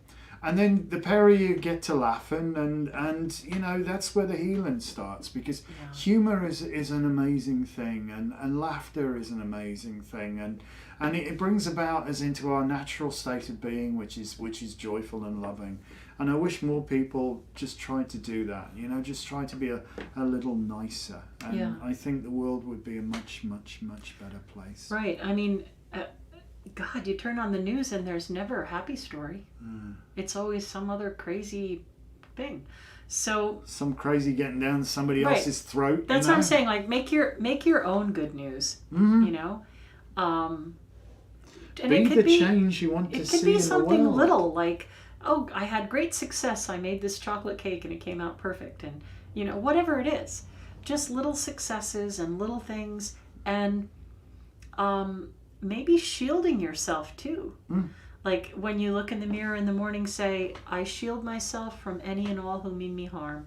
And then the pair of you get to laughing, and that's where the healing starts, because humour is an amazing thing, and laughter is an amazing thing, and it brings about us into our natural state of being, which is joyful and loving. And I wish more people just tried to do that, just try to be a little nicer, and I think the world would be a much, much, much better place. Right. I mean, God, you turn on the news and there's never a happy story. It's always some other crazy thing. So some crazy getting down somebody else's throat. That's what I'm saying. Like, make your own good news. And be it could the change you want to see in the world. It could be something little, like, oh, I had great success. I made this chocolate cake and it came out perfect. And whatever it is, just little successes and little things, and maybe shielding yourself too. Like when you look in the mirror in the morning, say, I shield myself from any and all who mean me harm.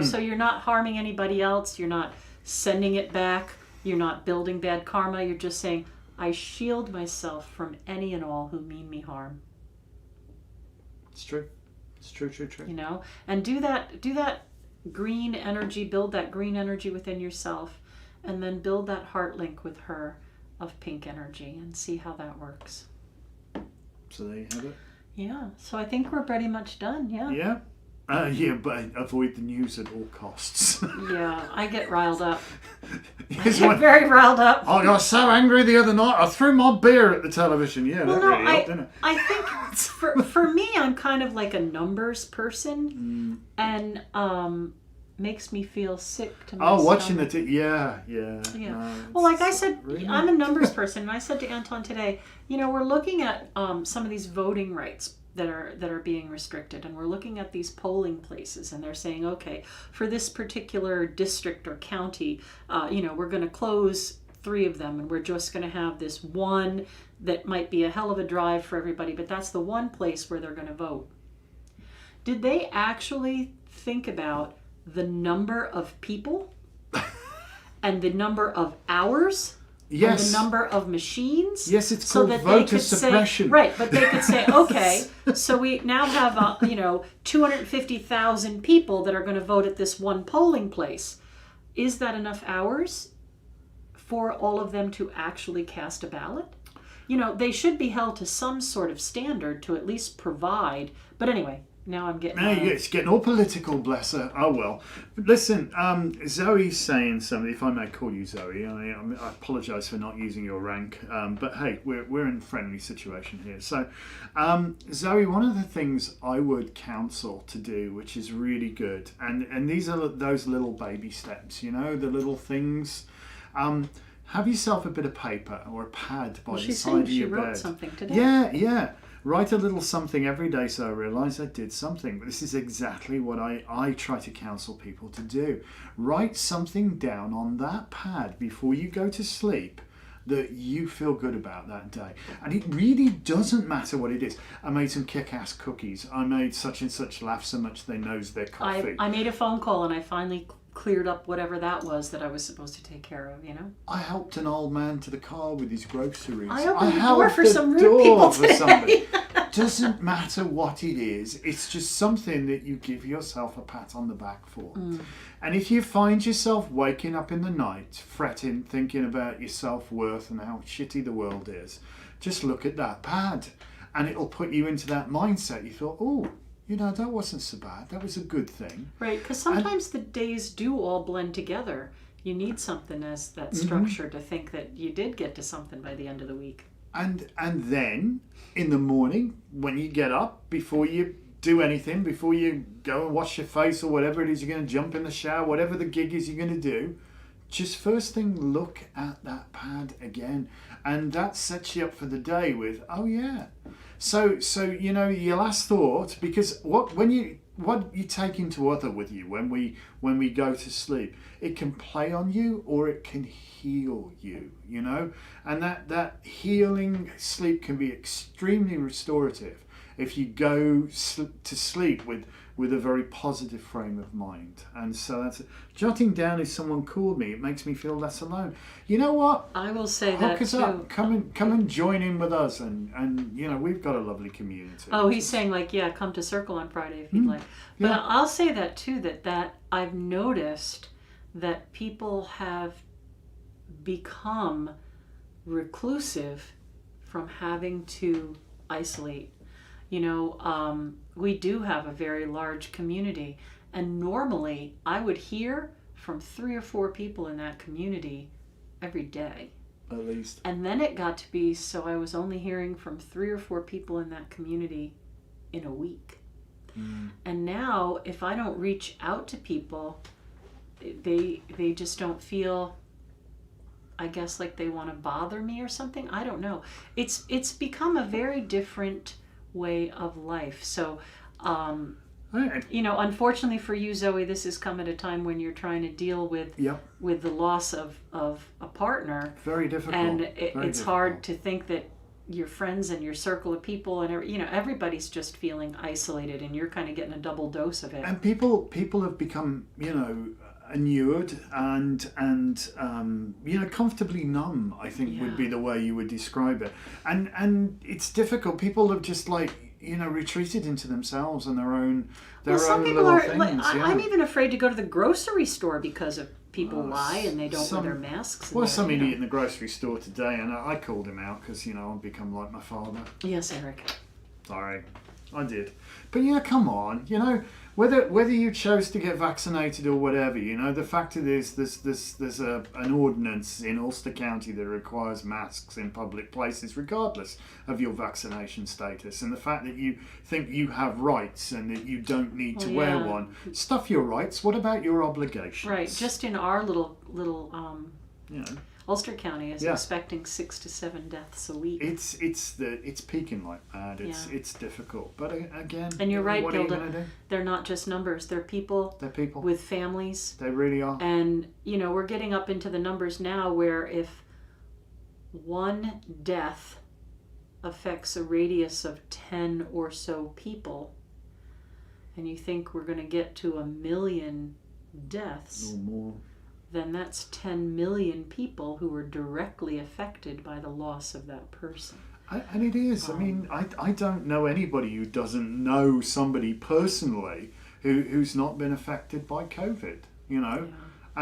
So you're not harming anybody else. You're not sending it back. You're not building bad karma. You're just saying, I shield myself from any and all who mean me harm. It's true. It's true. And do that green energy, build that green energy within yourself. And then build that heart link with her of pink energy and see how that works. So there you have it. Yeah. So I think we're pretty much done. Yeah. Yeah. But avoid the news at all costs. Yeah, I get riled up. I get very riled up. I got so angry the other night, I threw my beer at the television. Yeah, well, that really helped, didn't it? I think for me, I'm kind of like a numbers person, and makes me feel sick to my stomach. Watching yeah. No, well, like I said, really? I'm a numbers person, and I said to Anton today, we're looking at some of these voting rights that are being restricted, and we're looking at these polling places, and they're saying, okay, for this particular district or county, we're going to close 3 of them, and we're just going to have this one that might be a hell of a drive for everybody, but that's the one place where they're going to vote. Did they actually think about the number of people and the number of hours and the number of machines? Yes, it's called voter suppression. Right, but they could say, okay, so we now have 250,000 people that are going to vote at this one polling place. Is that enough hours for all of them to actually cast a ballot? they should be held to some sort of standard to at least provide. But anyway, now I'm getting... It's getting all political, bless her. Oh, well. Listen, Zoe's saying something, if I may call you Zoe. I apologise for not using your rank. But hey, we're in a friendly situation here. So, Zoe, one of the things I would counsel to do, which is really good, and these are those little baby steps, the little things. Have yourself a bit of paper or a pad by the side of your bed. She wrote something today. Yeah. Write a little something every day so I realise I did something. But this is exactly what I try to counsel people to do. Write something down on that pad before you go to sleep that you feel good about that day. And it really doesn't matter what it is. I made some kick-ass cookies. I made such and such laugh so much they knows their coffee. I made a phone call and I finally cleared up whatever that was that I was supposed to take care of, I helped an old man to the car with his groceries. I opened the door for some rude people today. Doesn't matter what it is, it's just something that you give yourself a pat on the back for. And if you find yourself waking up in the night fretting, thinking about your self-worth and how shitty the world is, just look at that pad and it'll put you into that mindset. You thought, oh, that wasn't so bad. That was a good thing. Right, because sometimes the days do all blend together. You need something as that structure to think that you did get to something by the end of the week. And then in the morning, when you get up, before you do anything, before you go and wash your face or whatever it is you're going to jump in the shower, whatever the gig is you're going to do, just first thing, look at that pad again. And that sets you up for the day with, oh yeah. So your last thought, because what you take into other with you when we go to sleep, it can play on you or it can heal you, and that healing sleep can be extremely restorative if you go to sleep with a very positive frame of mind. And so that's jotting down if someone called me, it makes me feel less alone. You know what? I will say Hook that us too. up. Come and join in with us, and we've got a lovely community. Oh, he's saying come to Circle on Friday if you'd like. But yeah. I'll say that too, that I've noticed that people have become reclusive from having to isolate. We do have a very large community, and normally I would hear from 3 or 4 people in that community every day. At least. And then it got to be so I was only hearing from 3 or 4 people in that community in a week. And now if I don't reach out to people, they just don't feel, I guess, like they want to bother me or something. I don't know. It's become a very different way of life. So unfortunately for you, Zoe, this has come at a time when you're trying to deal with the loss of a partner. Very difficult. And it's hard to think that your friends and your circle of people and everybody's just feeling isolated, and you're kind of getting a double dose of it. And people have become inured and comfortably numb, I think would be the way you would describe it. And it's difficult. People have just retreated into themselves and their own some people little are things. I'm even afraid to go to the grocery store because of people lie and they don't wear their masks. Some idiot in the grocery store today, and I called him out because I've become like my father. Yes, Eric. Sorry, I did. But come on, whether you chose to get vaccinated or whatever, the fact it is there's an ordinance in Ulster County that requires masks in public places regardless of your vaccination status, and the fact that you think you have rights and that you don't need to wear one. Stuff your rights. What about your obligations? Right. Just in our little Ulster County is expecting 6 to 7 deaths a week. It's peaking like mad. It's difficult, but again. And you're right, Gilda. They're not just numbers. They're people. They're people with families. They really are. And we're getting up into the numbers now where if one death affects a radius of 10 or so people, and you think we're going to get to 1 million deaths. No more. Then that's 10 million people who were directly affected by the loss of that person. And it is. I don't know anybody who doesn't know somebody personally who's not been affected by COVID,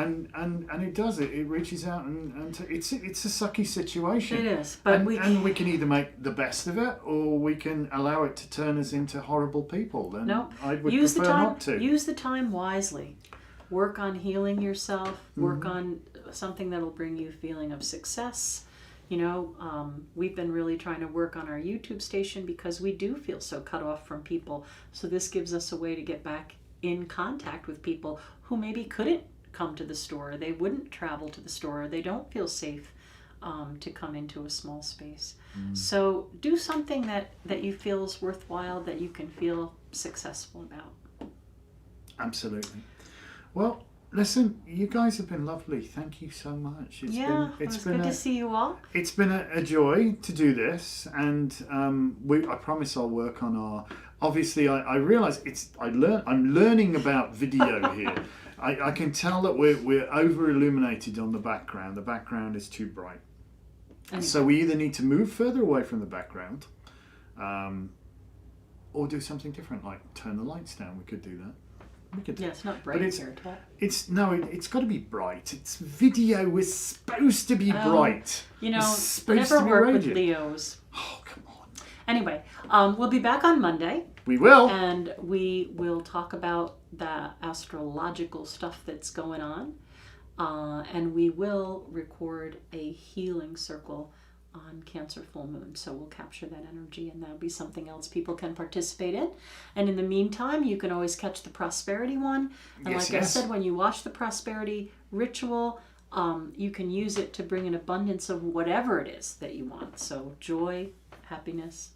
and it does it reaches out and it's a sucky situation. It is, but we can either make the best of it, or we can allow it to turn us into horrible people. And no, I would use prefer the time, not to. Use the time wisely. Work on healing yourself. Work on something that'll bring you a feeling of success. We've been really trying to work on our YouTube station because we do feel so cut off from people. So this gives us a way to get back in contact with people who maybe couldn't come to the store. They wouldn't travel to the store. They don't feel safe to come into a small space. So do something that you feel is worthwhile, that you can feel successful about. Absolutely. Well, listen, you guys have been lovely. Thank you so much. It was good to see you all. It's been a joy to do this, and I promise I'll work on our. Obviously, I realise I'm learning about video here. I can tell that we're over illuminated on the background. The background is too bright, so we either need to move further away from the background, or do something different, like turn the lights down. We could do that. It's not bright here at all. It's got to be bright. It's video is supposed to be bright. Never work with Leos. Oh, come on. Anyway, we'll be back on Monday. We will. And we will talk about the astrological stuff that's going on. And we will record a healing circle on Cancer full moon, so we'll capture that energy, and that'll be something else people can participate in. And in the meantime, you can always catch the prosperity one, and I said, when you watch the prosperity ritual, you can use it to bring an abundance of whatever it is that you want. So joy, happiness.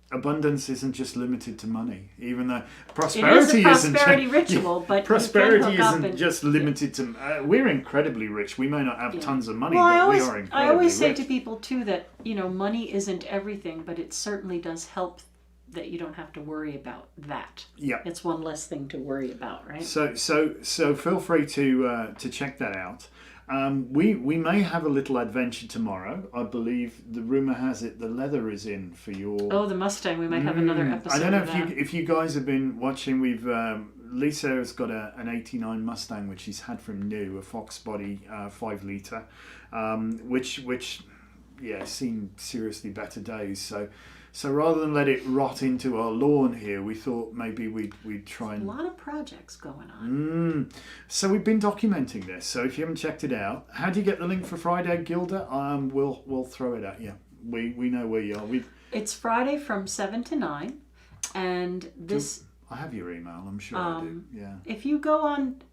Abundance isn't just limited to money, even though prosperity isn't. It is a prosperity ritual, but prosperity isn't just limited to. We're incredibly rich. We may not have tons of money, but we are incredibly rich. I always say to people too that money isn't everything, but it certainly does help that you don't have to worry about that. Yeah, it's one less thing to worry about, right? So feel free to check that out. We may have a little adventure tomorrow. I believe the rumor has it the leather is in for your. Oh, the Mustang. We might have another episode. I don't know if you guys have been watching. We've Lisa has got an '89 Mustang which she's had from new, a Fox body 5 litre, which seen seriously better days. So rather than let it rot into our lawn here, we thought maybe we'd try and... A lot of projects going on. So we've been documenting this. So if you haven't checked it out, how do you get the link for Friday, Gilda? We'll throw it at you. We know where you are. It's Friday from 7 to 9, and this... I have your email, I'm sure I do. Yeah. If you go on...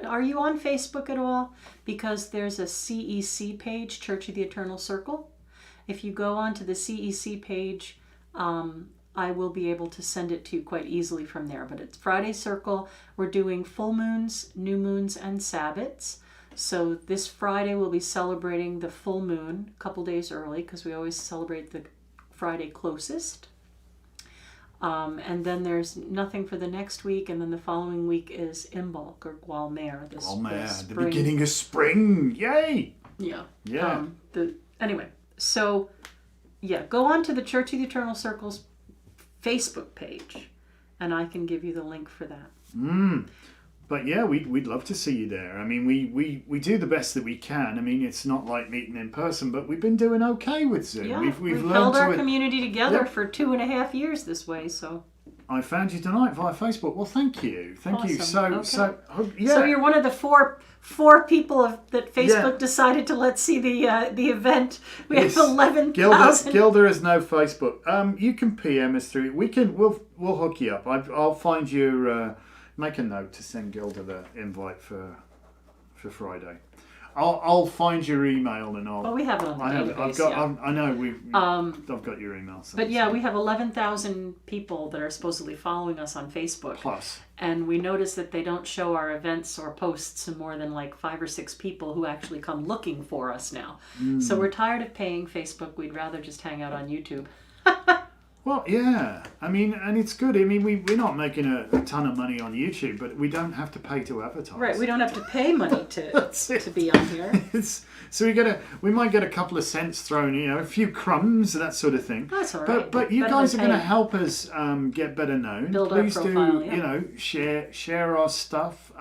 Are you on Facebook at all? Because there's a CEC page, Church of the Eternal Circle. If you go onto the CEC page... I will be able to send it to you quite easily from there. But it's Friday Circle. We're doing full moons, new moons, and Sabbats. So this Friday we'll be celebrating the full moon a couple days early because we always celebrate the Friday closest. And then there's nothing for the next week, and then the following week is Imbolc or Gualmer. The beginning of spring. Yay! Yeah. Yeah. Anyway, so... Yeah, go on to the Church of the Eternal Circle's Facebook page, and I can give you the link for that. But yeah, we'd love to see you there. I mean, we do the best that we can. I mean, it's not like meeting in person, but we've been doing okay with Zoom. Yeah, we've held our community together for 2.5 years this way, so... I found you tonight via Facebook. Well, thank you. Thank you. So So you're one of the four people that Facebook decided to let see the event. We have 11,000. Gilda has no Facebook. You can PM us through. We'll hook you up. I'll find your. Make a note to send Gilda the invite for Friday. I'll find your email and I'll. Well, we have it on the database. I know I've got your email. But yeah, we have 11,000 people that are supposedly following us on Facebook. Plus. And we notice that they don't show our events or posts to more than like 5 or 6 people who actually come looking for us now. So we're tired of paying Facebook. We'd rather just hang out on YouTube. Well, yeah. I mean, and it's good. I mean, we're not making a ton of money on YouTube, but we don't have to pay to advertise. Right. We don't have to pay money to be on here. So we might get a couple of cents thrown, a few crumbs, that sort of thing. That's all right. But you guys are going to help us get better known. Build Please our profile, do, share our stuff.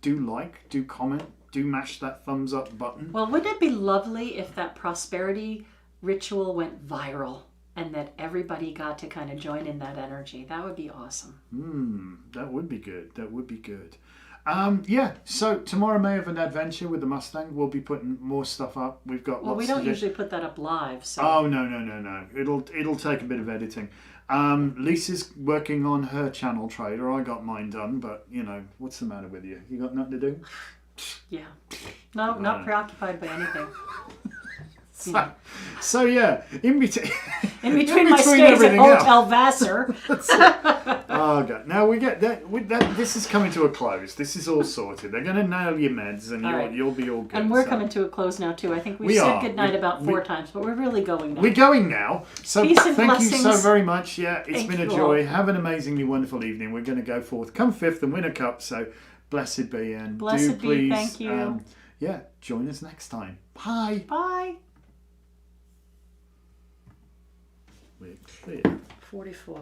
Do comment. do mash that thumbs up button. Well, wouldn't it be lovely if that prosperity ritual went viral and that everybody got to kind of join in that energy? That would be awesome. That would be good. That would be good. Yeah, so tomorrow may have an adventure with the Mustang. We'll be putting more stuff up. We've got Well, lots we don't to do. usually put that up live, so. Oh, no. It'll take a bit of editing. Lisa's working on her channel trailer. I got mine done, but, you know, what's the matter with you? You got nothing to do? Yeah. No, not preoccupied by anything. So yeah, in between my stays at everything Hotel Vassar. Oh god! Now we get that. This is coming to a close. This is all sorted. They're going to nail your meds, and you'll be all good. And we're coming to a close now too. I think we've said goodnight about 4 times, but we're really going now. We're going now. So Peace and thank you blessings. so very much. Yeah, it's Thank been a you joy. all. Have an amazingly wonderful evening. We're going to go forth, come fifth, and win a cup. So blessed be, and Blessed do be, please, thank you. join us next time. Bye. Bye. We're clear. 44.